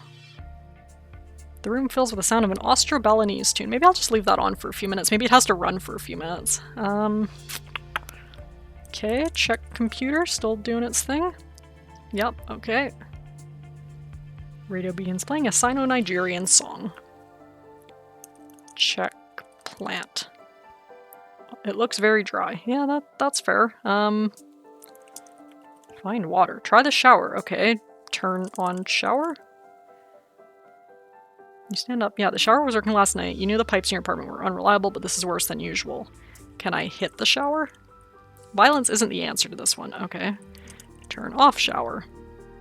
The room fills with the sound of an Austro-Balinese tune. Maybe I'll just leave that on for a few minutes. Maybe it has to run for a few minutes. Okay, check computer. Still doing its thing. Yep, okay. Radio begins playing a Sino-Nigerian song. Check plant. It looks very dry. Yeah, that's fair. Find water. Try the shower. Okay. Turn on shower. You stand up. Yeah, the shower was working last night. You knew the pipes in your apartment were unreliable, but this is worse than usual. Can I hit the shower? Violence isn't the answer to this one. Okay. Turn off shower.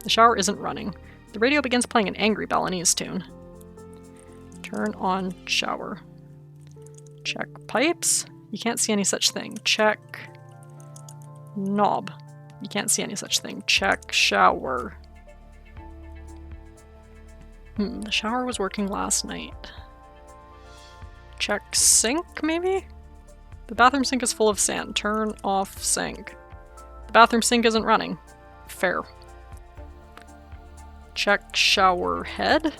The shower isn't running. The radio begins playing an angry Balinese tune. Turn on shower. Check pipes. You can't see any such thing. Check knob. You can't see any such thing. Check shower. The shower was working last night. Check sink, maybe? The bathroom sink is full of sand. Turn off sink. The bathroom sink isn't running. Fair. Check shower head.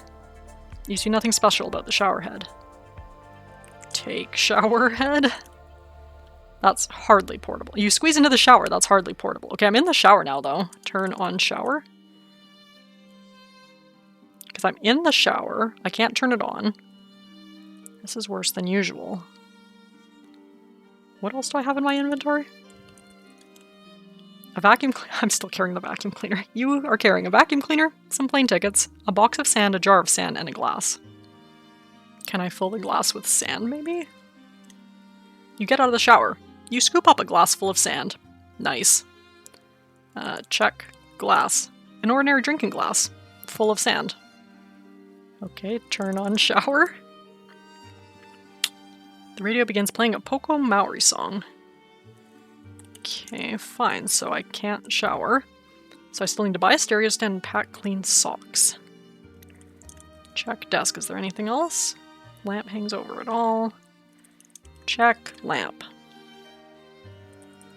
You see nothing special about the shower head. Take shower head. That's hardly portable. You squeeze into the shower, that's hardly portable. Okay, I'm in the shower now, though. Turn on shower. Because I'm in the shower. I can't turn it on. This is worse than usual. What else do I have in my inventory? A vacuum cleaner. I'm still carrying the vacuum cleaner. You are carrying a vacuum cleaner, some plane tickets, a box of sand, a jar of sand, and a glass. Can I fill the glass with sand, maybe? You get out of the shower. You scoop up a glass full of sand. Nice. Check glass. An ordinary drinking glass, full of sand. Okay, turn on shower. The radio begins playing a Poco Maori song. Okay, fine, so I can't shower. So I still need to buy a stereo stand and pack clean socks. Check desk, is there anything else? Lamp hangs over it all. Check lamp.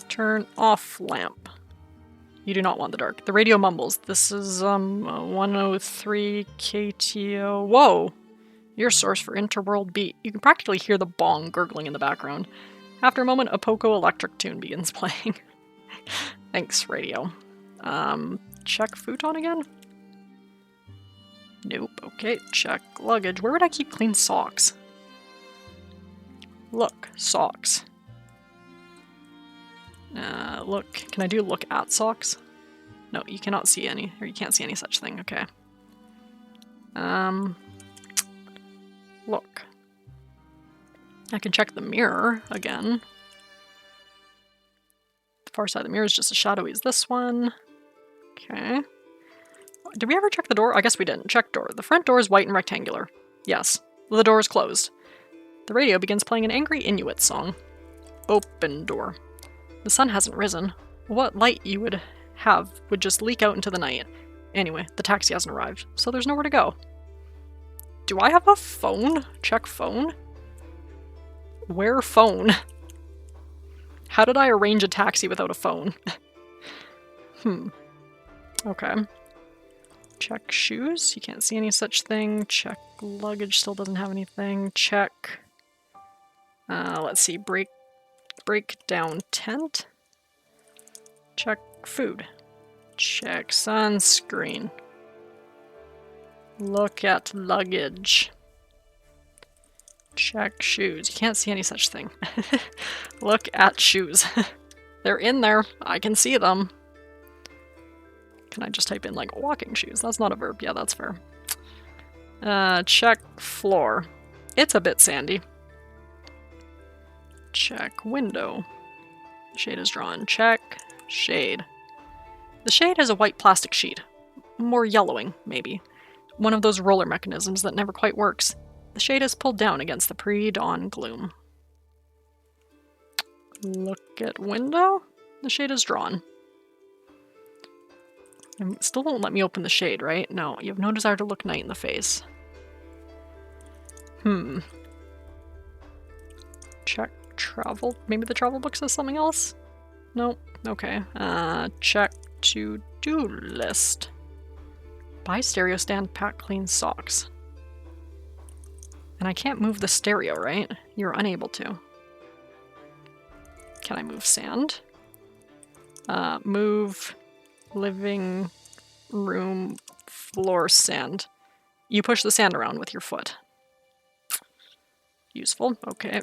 Turn off lamp. You do not want the dark. The radio mumbles. This is 103 KTO. Whoa! Your source for interworld beat. You can practically hear the bong gurgling in the background. After a moment, a Poco electric tune begins playing. Thanks, radio. Check futon again? Nope. Okay, check luggage. Where would I keep clean socks? Look, socks. Look. Can I do look at socks? No, you cannot see any, or you can't see any such thing. Okay. Look. I can check the mirror again. The far side of the mirror is just as shadowy as this one. Okay. Did we ever check the door? I guess we didn't. Check door. The front door is white and rectangular. Yes. The door is closed. The radio begins playing an angry Inuit song. Open door. The sun hasn't risen. What light you would have would just leak out into the night. Anyway, the taxi hasn't arrived, so there's nowhere to go. Do I have a phone? Check phone? Where phone? How did I arrange a taxi without a phone? Okay. Check shoes. You can't see any such thing. Check luggage. Still doesn't have anything. Check. Let's see. Break down tent. Check food. Check sunscreen. Look at luggage. Check shoes. You can't see any such thing. Look at shoes. They're in there. I can see them. Can I just type in, like, walking shoes? That's not a verb. Yeah, that's fair. Check floor. It's a bit sandy. Check window. Shade is drawn. Check shade. The shade is a white plastic sheet. More yellowing, maybe. One of those roller mechanisms that never quite works. The shade is pulled down against the pre-dawn gloom. Look at window. The shade is drawn. And still won't let me open the shade, right? No, you have no desire to look night in the face. Check travel. Maybe the travel book says something else? Nope. Okay. Check to-do list. Buy stereo stand, pack clean socks. And I can't move the stereo, right? You're unable to. Can I move sand? Move living room floor sand. You push the sand around with your foot. Useful. Okay.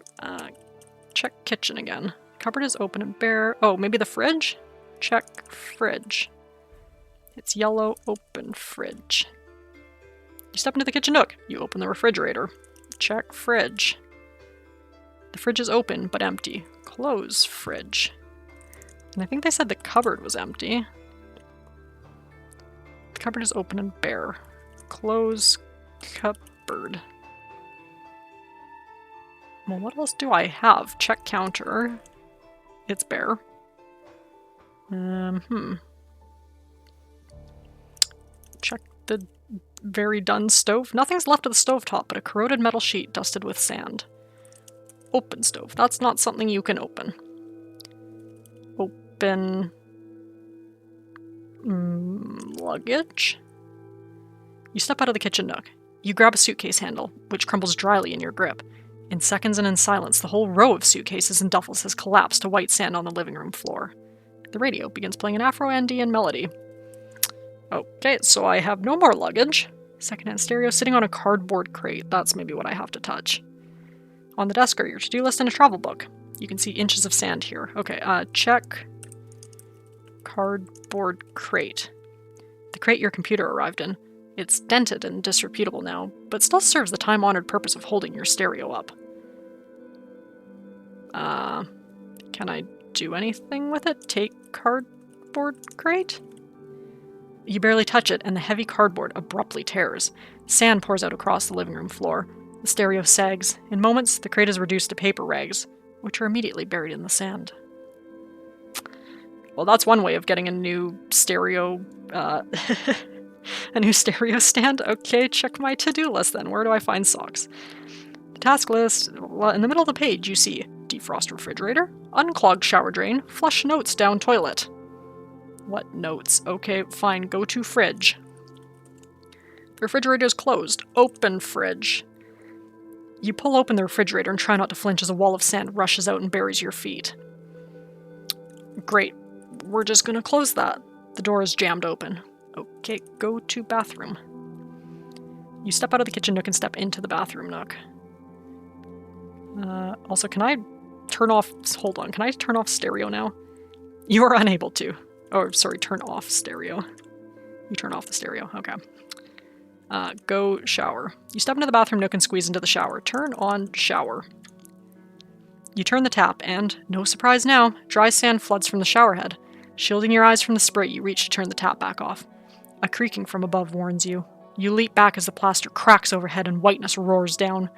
Check kitchen again. Cupboard is open and bare. Oh, maybe the fridge? Check fridge. It's yellow, open fridge. You step into the kitchen nook. You open the refrigerator. Check fridge. The fridge is open, but empty. Close fridge. And I think they said the cupboard was empty. The cupboard is open and bare. Close cupboard. Well, what else do I have? Check counter. It's bare. Check the very done stove. Nothing's left of the stovetop but a corroded metal sheet dusted with sand. Open stove. That's not something you can open. Open... luggage? You step out of the kitchen nook. You grab a suitcase handle, which crumbles dryly in your grip. In seconds and in silence, the whole row of suitcases and duffels has collapsed to white sand on the living room floor. The radio begins playing an Afro-Andean melody. Okay, so I have no more luggage. Secondhand stereo sitting on a cardboard crate. That's maybe what I have to touch. On the desk are your to-do list and a travel book. You can see inches of sand here. Okay, check cardboard crate. The crate your computer arrived in. It's dented and disreputable now, but still serves the time-honored purpose of holding your stereo up. Can I do anything with it? Take cardboard crate? You barely touch it, and the heavy cardboard abruptly tears. Sand pours out across the living room floor. The stereo sags. In moments, the crate is reduced to paper rags, which are immediately buried in the sand. Well, that's one way of getting a new stereo, a new stereo stand. Okay, check my to-do list then. Where do I find socks? The task list, in the middle of the page, you see defrost refrigerator, unclogged shower drain, flush notes down toilet. What notes? Okay, fine, go to fridge. The refrigerator is closed. Open fridge. You pull open the refrigerator and try not to flinch as a wall of sand rushes out and buries your feet. Great. We're just gonna close that. The door is jammed open. Okay, go to bathroom. You step out of the kitchen nook and step into the bathroom nook. Also, can I turn off... Hold on, can I turn off stereo now? You are unable to. Oh, sorry, turn off stereo. You turn off the stereo, okay. Go shower. You step into the bathroom nook and squeeze into the shower. Turn on shower. You turn the tap and, no surprise now, dry sand floods from the shower head. Shielding your eyes from the spray, you reach to turn the tap back off. A creaking from above warns you. You leap back as the plaster cracks overhead and whiteness roars down.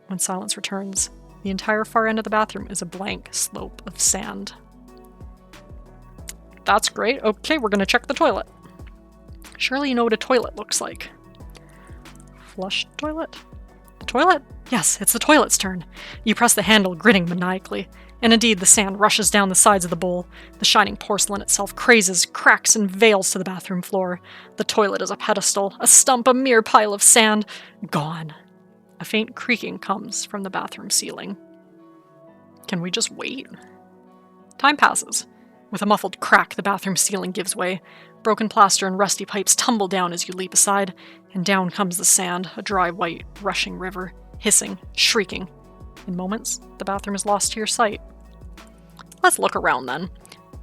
When silence returns, the entire far end of the bathroom is a blank slope of sand. That's great. Okay, we're gonna check the toilet. Surely you know what a toilet looks like. Flush toilet? The toilet? Yes, it's the toilet's turn. You press the handle, grinning maniacally. And indeed, the sand rushes down the sides of the bowl. The shining porcelain itself crazes, cracks, and veils to the bathroom floor. The toilet is a pedestal, a stump, a mere pile of sand. Gone. A faint creaking comes from the bathroom ceiling. Can we just wait? Time passes. With a muffled crack, the bathroom ceiling gives way. Broken plaster and rusty pipes tumble down as you leap aside, and down comes the sand, a dry, white, rushing river, hissing, shrieking. In moments, the bathroom is lost to your sight. Let's look around then.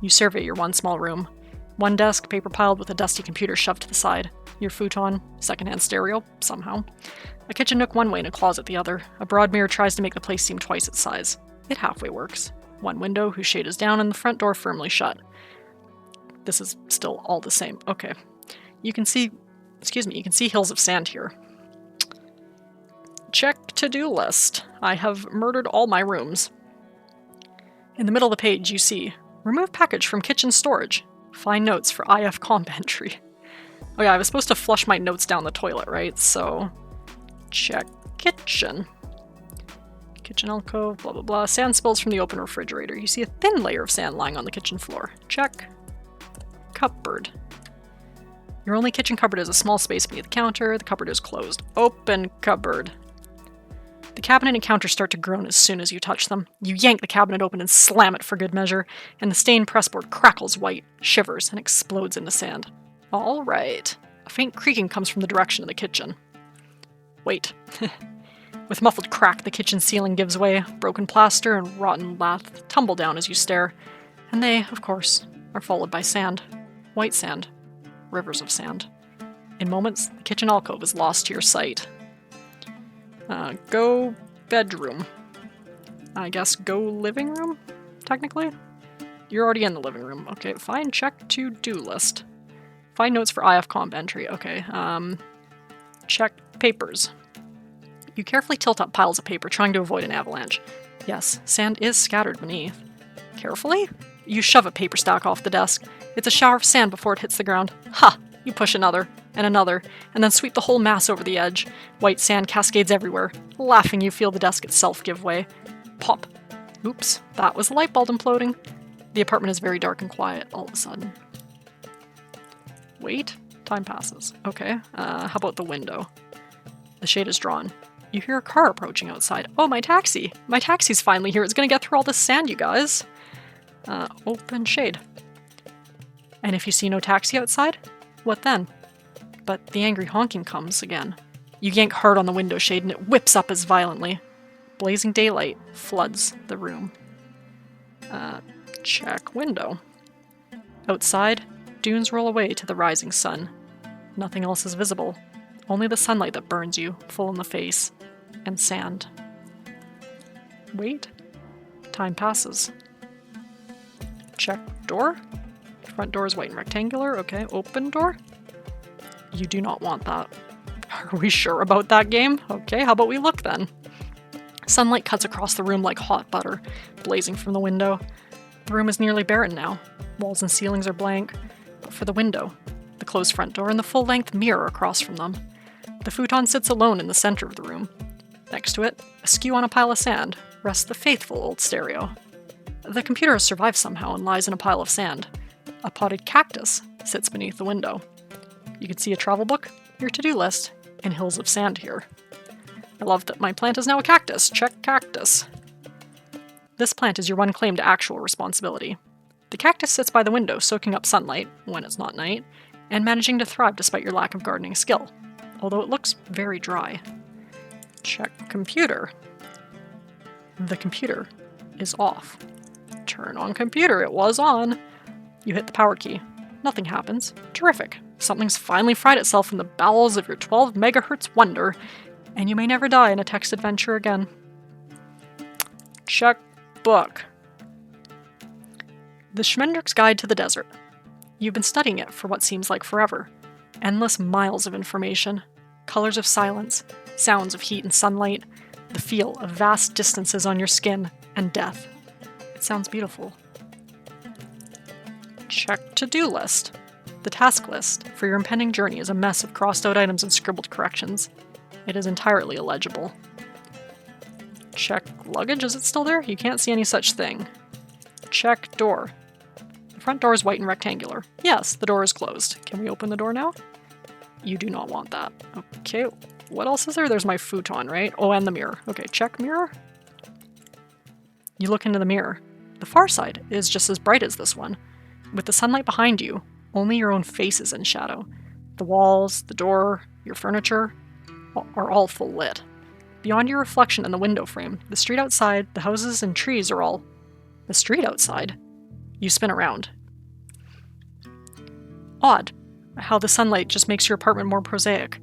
You survey your one small room. One desk, paper piled with a dusty computer shoved to the side. Your futon, secondhand stereo, somehow. A kitchen nook one way and a closet the other. A broad mirror tries to make the place seem twice its size. It halfway works. One window, whose shade is down, and the front door firmly shut. This is still all the same. Okay. You can see hills of sand here. Check to-do list. I have murdered all my rooms. In the middle of the page, you see, remove package from kitchen storage. Find notes for IF comp entry. Oh yeah, I was supposed to flush my notes down the toilet, right? So, check kitchen. Kitchen alcove, blah blah blah. Sand spills from the open refrigerator. You see a thin layer of sand lying on the kitchen floor. Check. Cupboard. Your only kitchen cupboard is a small space beneath the counter. The cupboard is closed. Open cupboard. The cabinet and counter start to groan as soon as you touch them. You yank the cabinet open and slam it for good measure, and the stained pressboard crackles white, shivers, and explodes into sand. All right. A faint creaking comes from the direction of the kitchen. Wait. With muffled crack, the kitchen ceiling gives way. Broken plaster and rotten lath tumble down as you stare. And they, of course, are followed by sand. White sand. Rivers of sand. In moments, the kitchen alcove is lost to your sight. Go bedroom. I guess go living room, technically? You're already in the living room. Okay, fine. Check to-do list. Find notes for IF comp entry. Okay, check papers. You carefully tilt up piles of paper, trying to avoid an avalanche. Yes, sand is scattered beneath. Carefully? You shove a paper stack off the desk. It's a shower of sand before it hits the ground. Ha! You push another, and then sweep the whole mass over the edge. White sand cascades everywhere. Laughing, you feel the desk itself give way. Pop. Oops, that was the light bulb imploding. The apartment is very dark and quiet all of a sudden. Wait. Time passes. Okay, how about the window? The shade is drawn. You hear a car approaching outside. Oh, my taxi! My taxi's finally here. It's gonna get through all this sand, you guys. Open shade. And if you see no taxi outside, what then? But the angry honking comes again. You yank hard on the window shade and it whips up as violently. Blazing daylight floods the room. Check window. Outside, dunes roll away to the rising sun. Nothing else is visible. Only the sunlight that burns you, full in the face, and sand. Wait. Time passes. Check door. Front door is white and rectangular. Okay, open door. You do not want that. Are we sure about that game? Okay, how about we look then? Sunlight cuts across the room like hot butter, blazing from the window. The room is nearly barren now. Walls and ceilings are blank. But for the window, the closed front door, and the full-length mirror across from them. The futon sits alone in the center of the room. Next to it, askew on a pile of sand, rests the faithful old stereo. The computer has survived somehow and lies in a pile of sand. A potted cactus sits beneath the window. You can see a travel book, your to-do list, and hills of sand here. I love that my plant is now a cactus. Check cactus. This plant is your one claim to actual responsibility. The cactus sits by the window, soaking up sunlight, when it's not night, and managing to thrive despite your lack of gardening skill, although it looks very dry. Check computer. The computer is off. Turn on computer. It was on. You hit the power key. Nothing happens. Terrific. Something's finally fried itself in the bowels of your 12 megahertz wonder, and you may never die in a text adventure again. Check book. The Schmendrick's Guide to the Desert. You've been studying it for what seems like forever. Endless miles of information, colors of silence, sounds of heat and sunlight, the feel of vast distances on your skin, and death. It sounds beautiful. Check to-do list. The task list for your impending journey is a mess of crossed-out items and scribbled corrections. It is entirely illegible. Check luggage. Is it still there? You can't see any such thing. Check door. The front door is white and rectangular. Yes, the door is closed. Can we open the door now? You do not want that. Okay, what else is there? There's my futon, right? Oh, and the mirror. Okay, check mirror. You look into the mirror. The far side is just as bright as this one. With the sunlight behind you, only your own face is in shadow. The walls, the door, your furniture are all full lit. Beyond your reflection in the window frame, the street outside, the houses and trees are all... The street outside? You spin around. Odd, how the sunlight just makes your apartment more prosaic.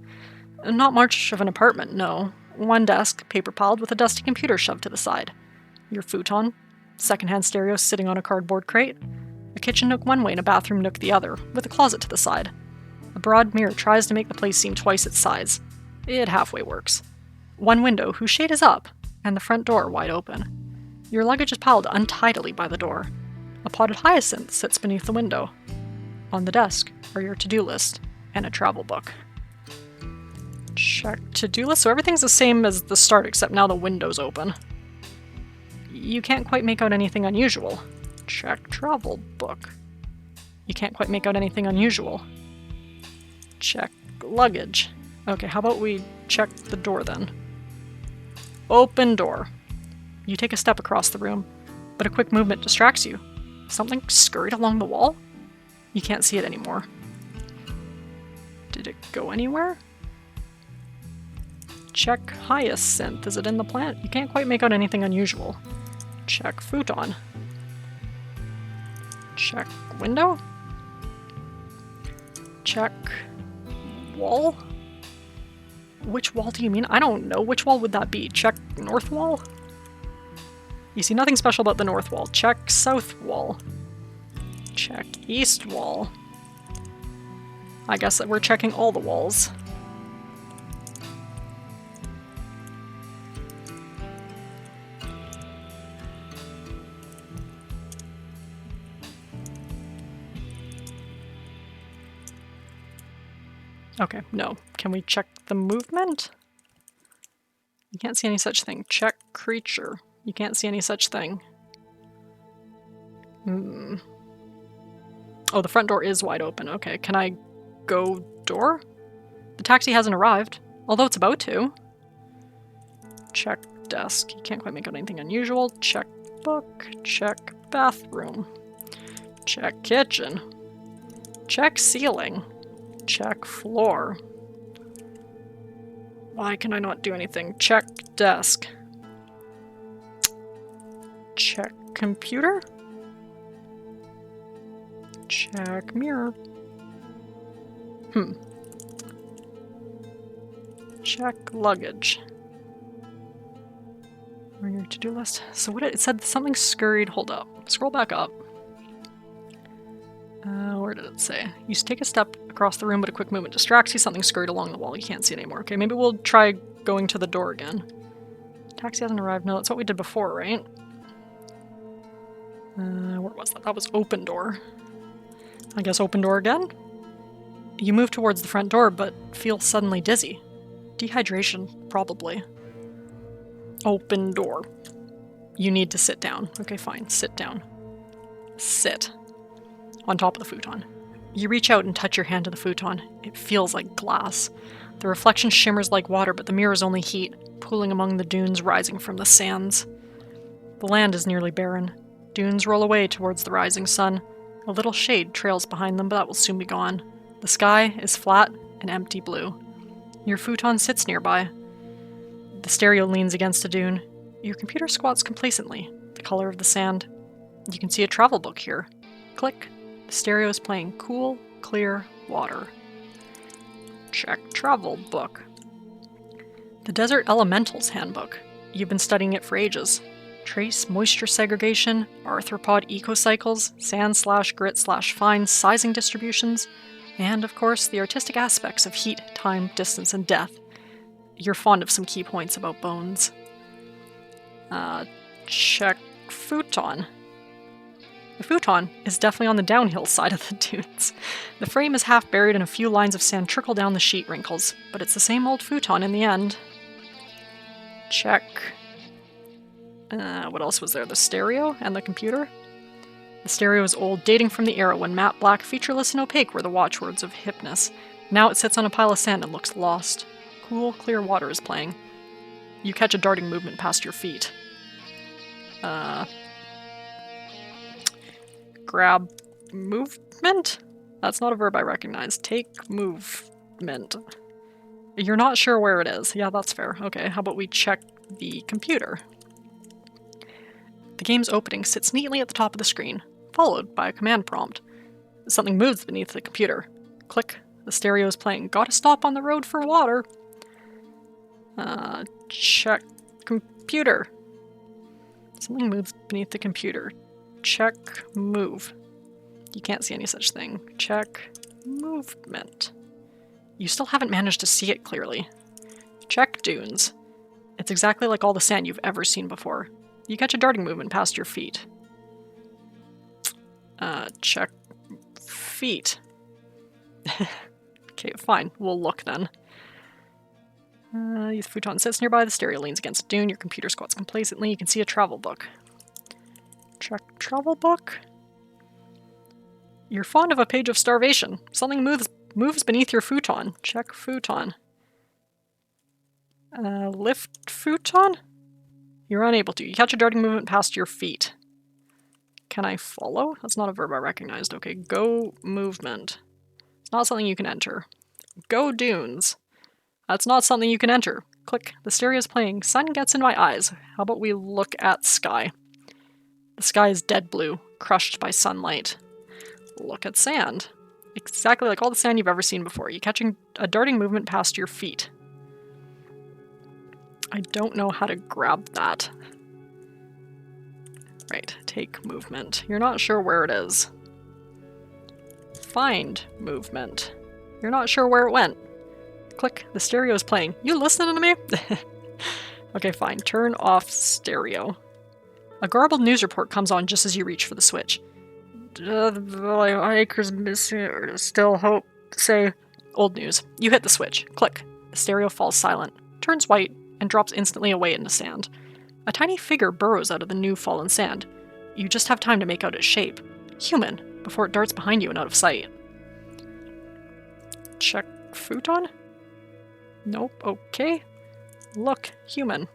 Not much of an apartment, no. One desk, paper piled, with a dusty computer shoved to the side. Your futon, secondhand stereo sitting on a cardboard crate, a kitchen nook one way and a bathroom nook the other, with a closet to the side. A broad mirror tries to make the place seem twice its size. It halfway works. One window whose shade is up, and the front door wide open. Your luggage is piled untidily by the door. A potted hyacinth sits beneath the window. On the desk are your to-do list and a travel book. Check to-do list, so everything's the same as the start except now the window's open. You can't quite make out anything unusual. Check travel book. You can't quite make out anything unusual. Check luggage. Okay, how about we check the door then? Open door. You take a step across the room, but a quick movement distracts you. Something scurried along the wall? You can't see it anymore. Did it go anywhere? Check hyacinth. Is it in the plant? You can't quite make out anything unusual. Check futon. Check window. Check wall. Which wall do you mean? I don't know. Which wall would that be? Check north wall? You see nothing special about the north wall. Check south wall. Check east wall. I guess that we're checking all the walls. Okay, no. Can we check the movement? You can't see any such thing. Check creature. You can't see any such thing. Oh, the front door is wide open. Okay, can I go door? The taxi hasn't arrived, although it's about to. Check desk. You can't quite make out anything unusual. Check book. Check bathroom. Check kitchen. Check ceiling. Check floor. Why can I not do anything? Check desk. Check computer. Check mirror. Check luggage. On your to-do list. So what it said something scurried. Hold up. Scroll back up. Where did it say? You take a step across the room, but a quick movement distracts you. Something scurried along the wall. You can't see it anymore. Okay, maybe we'll try going to the door again. Taxi hasn't arrived. No, that's what we did before, right? Where was that? That was open door. I guess open door again? You move towards the front door, but feel suddenly dizzy. Dehydration, probably. Open door. You need to sit down. Okay, fine. Sit down. Sit. On top of the futon. You reach out and touch your hand to the futon. It feels like glass. The reflection shimmers like water, but the mirror is only heat, pooling among the dunes rising from the sands. The land is nearly barren. Dunes roll away towards the rising sun. A little shade trails behind them, but that will soon be gone. The sky is flat and empty blue. Your futon sits nearby. The stereo leans against a dune. Your computer squats complacently, the color of the sand. You can see a travel book here. Click. The stereo is playing cool, clear water. Check travel book. The Desert Elementals Handbook. You've been studying it for ages. Trace moisture segregation, arthropod ecocycles, sand/grit/fine sizing distributions, and of course the artistic aspects of heat, time, distance, and death. You're fond of some key points about bones. Check futon. The futon is definitely on the downhill side of the dunes. The frame is half buried and a few lines of sand trickle down the sheet wrinkles, but it's the same old futon in the end. Check. What else was there? The stereo and the computer? The stereo is old, dating from the era when matte black, featureless, and opaque were the watchwords of hipness. Now it sits on a pile of sand and looks lost. Cool, clear water is playing. You catch a darting movement past your feet. Grab movement? That's not a verb I recognize. Take movement. You're not sure where it is. Yeah, that's fair. Okay, how about we check the computer? The game's opening sits neatly at the top of the screen, followed by a command prompt. Something moves beneath the computer. Click. The stereo is playing. Gotta stop on the road for water. Check computer. Something moves beneath the computer. Check move. You can't see any such thing. Check movement. You still haven't managed to see it clearly. Check dunes. It's exactly like all the sand you've ever seen before. You catch a darting movement past your feet. Check feet. Okay, fine. We'll look then. The futon sits nearby. The stereo leans against a dune. Your computer squats complacently. You can see a travel book. Check travel book. You're fond of a page of starvation. Something moves beneath your futon. Check futon. Lift futon? You're unable to. You catch a darting movement past your feet. Can I follow? That's not a verb I recognized. Okay, go movement. It's not something you can enter. Go dunes. That's not something you can enter. Click. The stereo is playing. Sun gets in my eyes. How about we look at sky? The sky is dead blue, crushed by sunlight. Look at sand. Exactly like all the sand you've ever seen before. You're catching a darting movement past your feet. I don't know how to grab that. Right, take movement. You're not sure where it is. Find movement. You're not sure where it went. Click, the stereo is playing. You listening to me? Okay, fine. Turn off stereo. A garbled news report comes on just as you reach for the switch. Acres missing, still hope. Say, Old news. You hit the switch. Click. The stereo falls silent, turns white, and drops instantly away into sand. A tiny figure burrows out of the new fallen sand. You just have time to make out its shape. Human, before it darts behind you and out of sight. Check futon? Nope, okay. Look, human.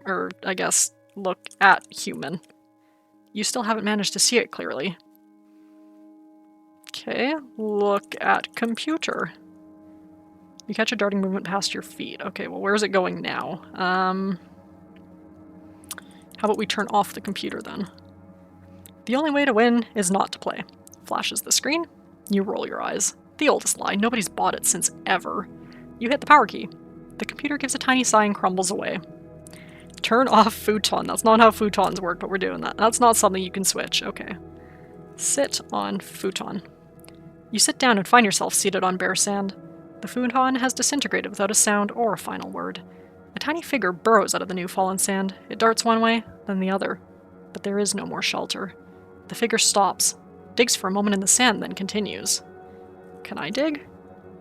Or I guess, look at human. You still haven't managed to see it clearly. Okay, look at computer. You catch a darting movement past your feet. Okay, well, where's it going now? How about we turn off the computer then? The only way to win is not to play. Flashes the screen. You roll your eyes. The oldest lie. Nobody's bought it since ever. You hit the power key. The computer gives a tiny sigh and crumbles away. Turn off futon. That's not how futons work, but we're doing that. That's not something you can switch. Okay. Sit on futon. You sit down and find yourself seated on bare sand. The futon has disintegrated without a sound or a final word. A tiny figure burrows out of the new fallen sand. It darts one way, then the other. But there is no more shelter. The figure stops, digs for a moment in the sand, then continues. Can I dig?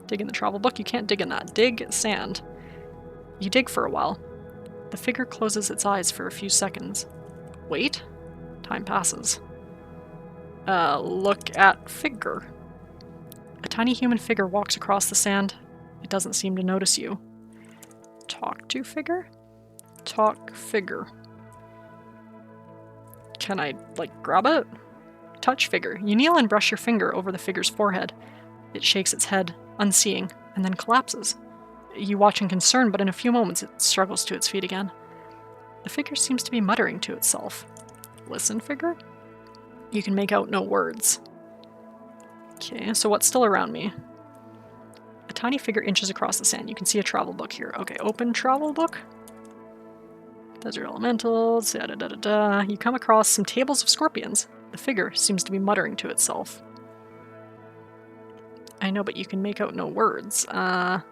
Dig in the travel book? You can't dig in that. Dig sand. You dig for a while. The figure closes its eyes for a few seconds. Wait. Time passes. Look at figure. A tiny human figure walks across the sand. It doesn't seem to notice you. Talk to figure? Talk figure. Can I, grab it? Touch figure. You kneel and brush your finger over the figure's forehead. It shakes its head, unseeing, and then collapses. You watch in concern, but in a few moments it struggles to its feet again. The figure seems to be muttering to itself. Listen, figure? You can make out no words. Okay, so what's still around me? A tiny figure inches across the sand. You can see a travel book here. Okay, open travel book. Desert elementals, da-da-da-da-da. You come across some tables of scorpions. The figure seems to be muttering to itself. I know, but you can make out no words. It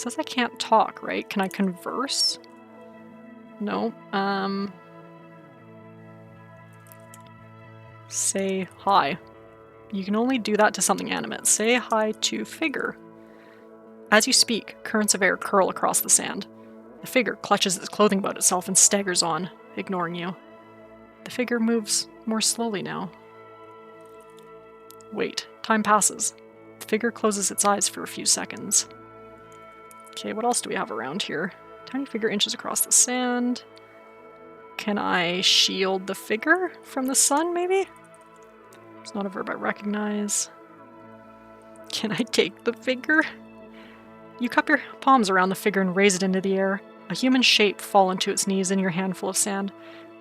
says I can't talk, right? Can I converse? No. Say hi. You can only do that to something animate. Say hi to figure. As you speak, currents of air curl across the sand. The figure clutches its clothing about itself and staggers on, ignoring you. The figure moves more slowly now. Wait. Time passes. The figure closes its eyes for a few seconds. Okay, what else do we have around here? Tiny figure inches across the sand. Can I shield the figure from the sun, maybe? It's not a verb I recognize. Can I take the figure? You cup your palms around the figure and raise it into the air. A human shape falls into its knees in your handful of sand.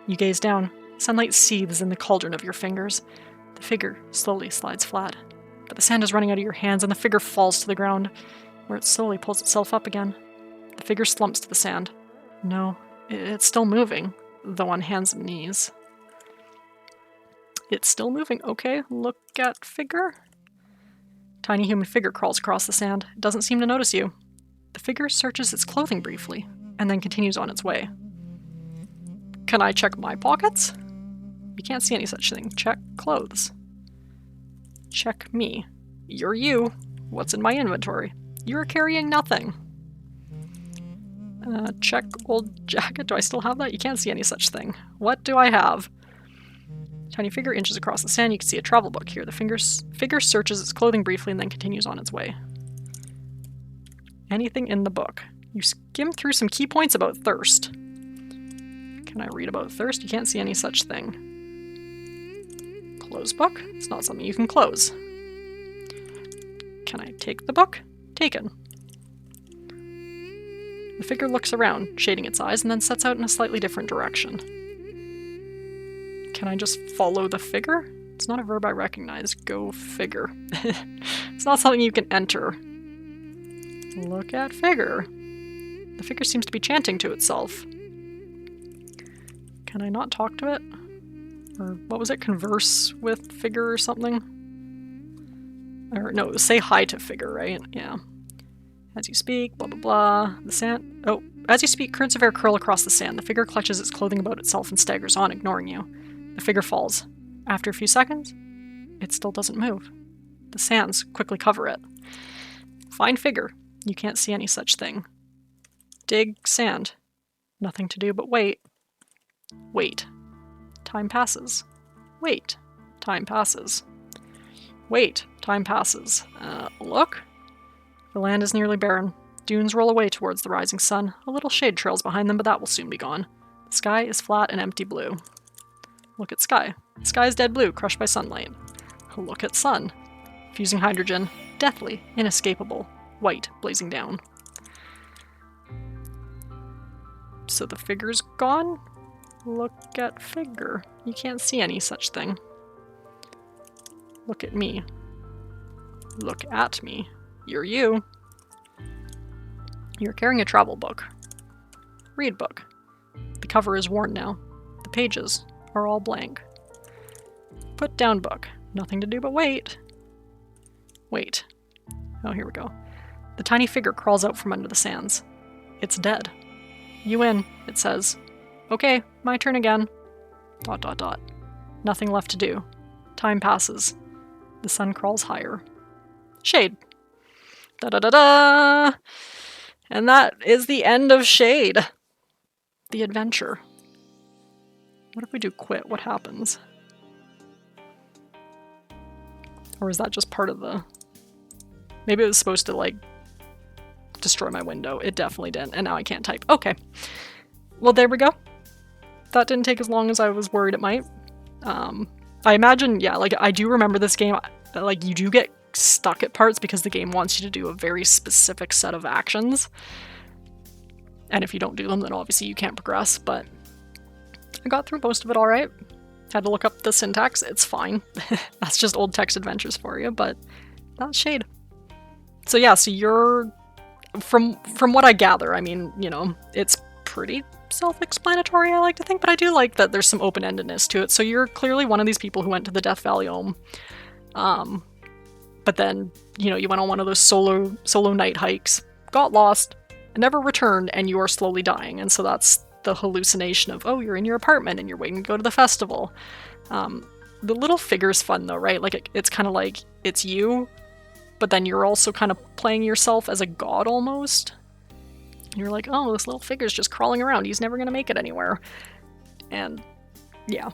You gaze down. Sunlight seethes in the cauldron of your fingers. The figure slowly slides flat. But the sand is running out of your hands and the figure falls to the ground, where it slowly pulls itself up again. The figure slumps to the sand. No, it's still moving, though on hands and knees. It's still moving. Okay, look at figure. Tiny human figure crawls across the sand. It doesn't seem to notice you. The figure searches its clothing briefly, and then continues on its way. Can I check my pockets? You can't see any such thing. Check clothes. Check me. You're you. What's in my inventory? You're carrying nothing. Check old jacket. Do I still have that? You can't see any such thing. What do I have? Tiny figure inches across the sand. You can see a travel book here. The figure searches its clothing briefly and then continues on its way. Anything in the book? You skim through some key points about thirst. Can I read about thirst? You can't see any such thing. Close book? It's not something you can close. Can I take the book? Taken. The figure looks around, shading its eyes, and then sets out in a slightly different direction. Can I just follow the figure? It's not a verb I recognize. Go figure. It's not something you can enter. Look at figure. The figure seems to be chanting to itself. Can I not talk to it? Or what was it? Converse with figure or something? Or no, say hi to figure, right? Yeah. As you speak, blah blah blah. The sand. Oh, as you speak, currents of air curl across the sand. The figure clutches its clothing about itself and staggers on, ignoring you. The figure falls. After a few seconds, It still doesn't move. The sands quickly cover it. Find figure. You can't see any such thing. Dig sand. Nothing to do but wait. Wait. Time passes. Wait. Time passes. Wait. Time passes. Look. The land is nearly barren. Dunes roll away towards the rising sun. A little shade trails behind them, but that will soon be gone. The sky is flat and empty blue. Look at sky. The sky is dead blue, crushed by sunlight. Look at sun. Fusing hydrogen. Deathly. Inescapable. White, blazing down. So the figure's gone? Look at figure. You can't see any such thing. Look at me. Look at me. You're you. You're carrying a travel book. Read book. The cover is worn now. The pages are all blank. Put down book. Nothing to do but wait. Wait. Oh, here we go. The tiny figure crawls out from under the sands. It's dead. You win, it says. Okay, my turn again. ... Nothing left to do. Time passes. The sun crawls higher. Shade. Da-da-da-da! And that is the end of Shade. The adventure. What if we do quit? What happens? Or is that just part of the... Maybe it was supposed to, like, destroy my window. It definitely didn't, and now I can't type. Okay. Well, there we go. That didn't take as long as I was worried it might. I imagine, yeah, like, I do remember this game, like, you do get stuck at parts because the game wants you to do a very specific set of actions. And if you don't do them, then obviously you can't progress, but I got through most of it alright. Had to look up the syntax, it's fine. That's just old text adventures for you, but that's Shade. So yeah, so you're... From what I gather, I mean, you know, it's pretty self-explanatory, I like to think, but I do like that there's some open-endedness to it. So you're clearly one of these people who went to the Death Valley Home. But then, you know, you went on one of those solo night hikes, got lost, and never returned, and you are slowly dying. And so that's the hallucination of, oh, you're in your apartment and you're waiting to go to the festival. The little figure's fun though, right? Like, it's kind of like, it's you, but then you're also kind of playing yourself as a god almost. And you're like, oh, this little figure's just crawling around. He's never going to make it anywhere. And yeah,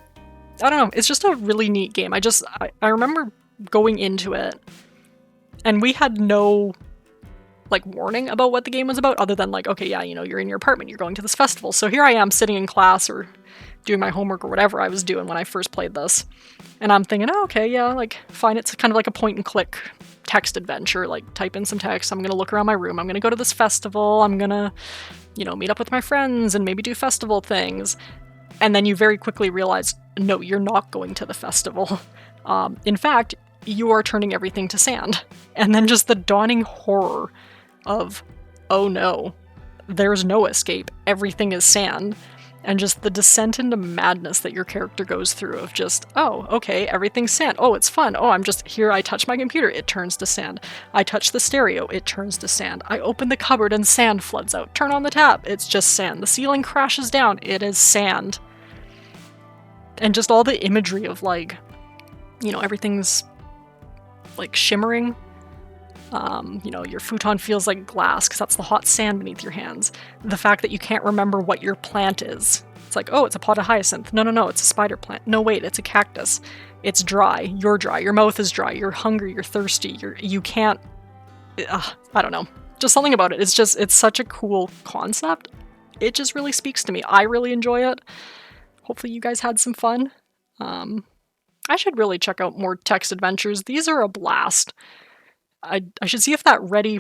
I don't know. It's just a really neat game. I remember going into it and we had no like warning about what the game was about other than like, okay, yeah, you know, you're in your apartment, you're going to this festival. So here I am sitting in class or doing my homework or whatever I was doing when I first played this. And I'm thinking, oh, okay, yeah, like fine. It's kind of like a point and click text adventure, like type in some text. I'm going to look around my room. I'm going to go to this festival. I'm going to, you know, meet up with my friends and maybe do festival things. And then you very quickly realize, no, you're not going to the festival. In fact, you are turning everything to sand. And then just the dawning horror of, oh no, there's no escape. Everything is sand. And just the descent into madness that your character goes through of just, oh, okay, everything's sand. Oh, it's fun. Oh, I'm just here. I touch my computer. It turns to sand. I touch the stereo. It turns to sand. I open the cupboard and sand floods out. Turn on the tap. It's just sand. The ceiling crashes down. It is sand. And just all the imagery of like, you know, everything's like shimmering. You know, your futon feels like glass because that's the hot sand beneath your hands. The fact that you can't remember what your plant is. It's like, oh, it's a pot of hyacinth. No, it's a spider plant. No, wait, it's a cactus. It's dry. You're dry. Your mouth is dry. You're hungry. You're thirsty. You can't... I don't know. Just something about it. It's such a cool concept. It just really speaks to me. I really enjoy it. Hopefully you guys had some fun. I should really check out more text adventures. These are a blast. I should see if that Ready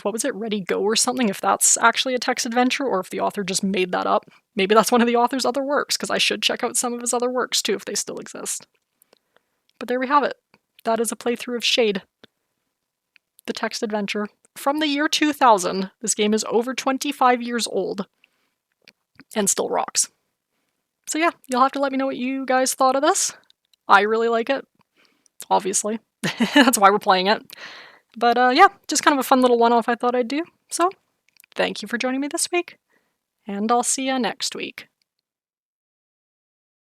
Go or something, if that's actually a text adventure or if the author just made that up. Maybe that's one of the author's other works, because I should check out some of his other works too if they still exist. But there we have it. That is a playthrough of Shade, the text adventure. From the year 2000, this game is over 25 years old and still rocks. So yeah, you'll have to let me know what you guys thought of this. I really like it, obviously. That's why we're playing it. But yeah, just kind of a fun little one-off I thought I'd do. So, thank you for joining me this week, and I'll see ya next week.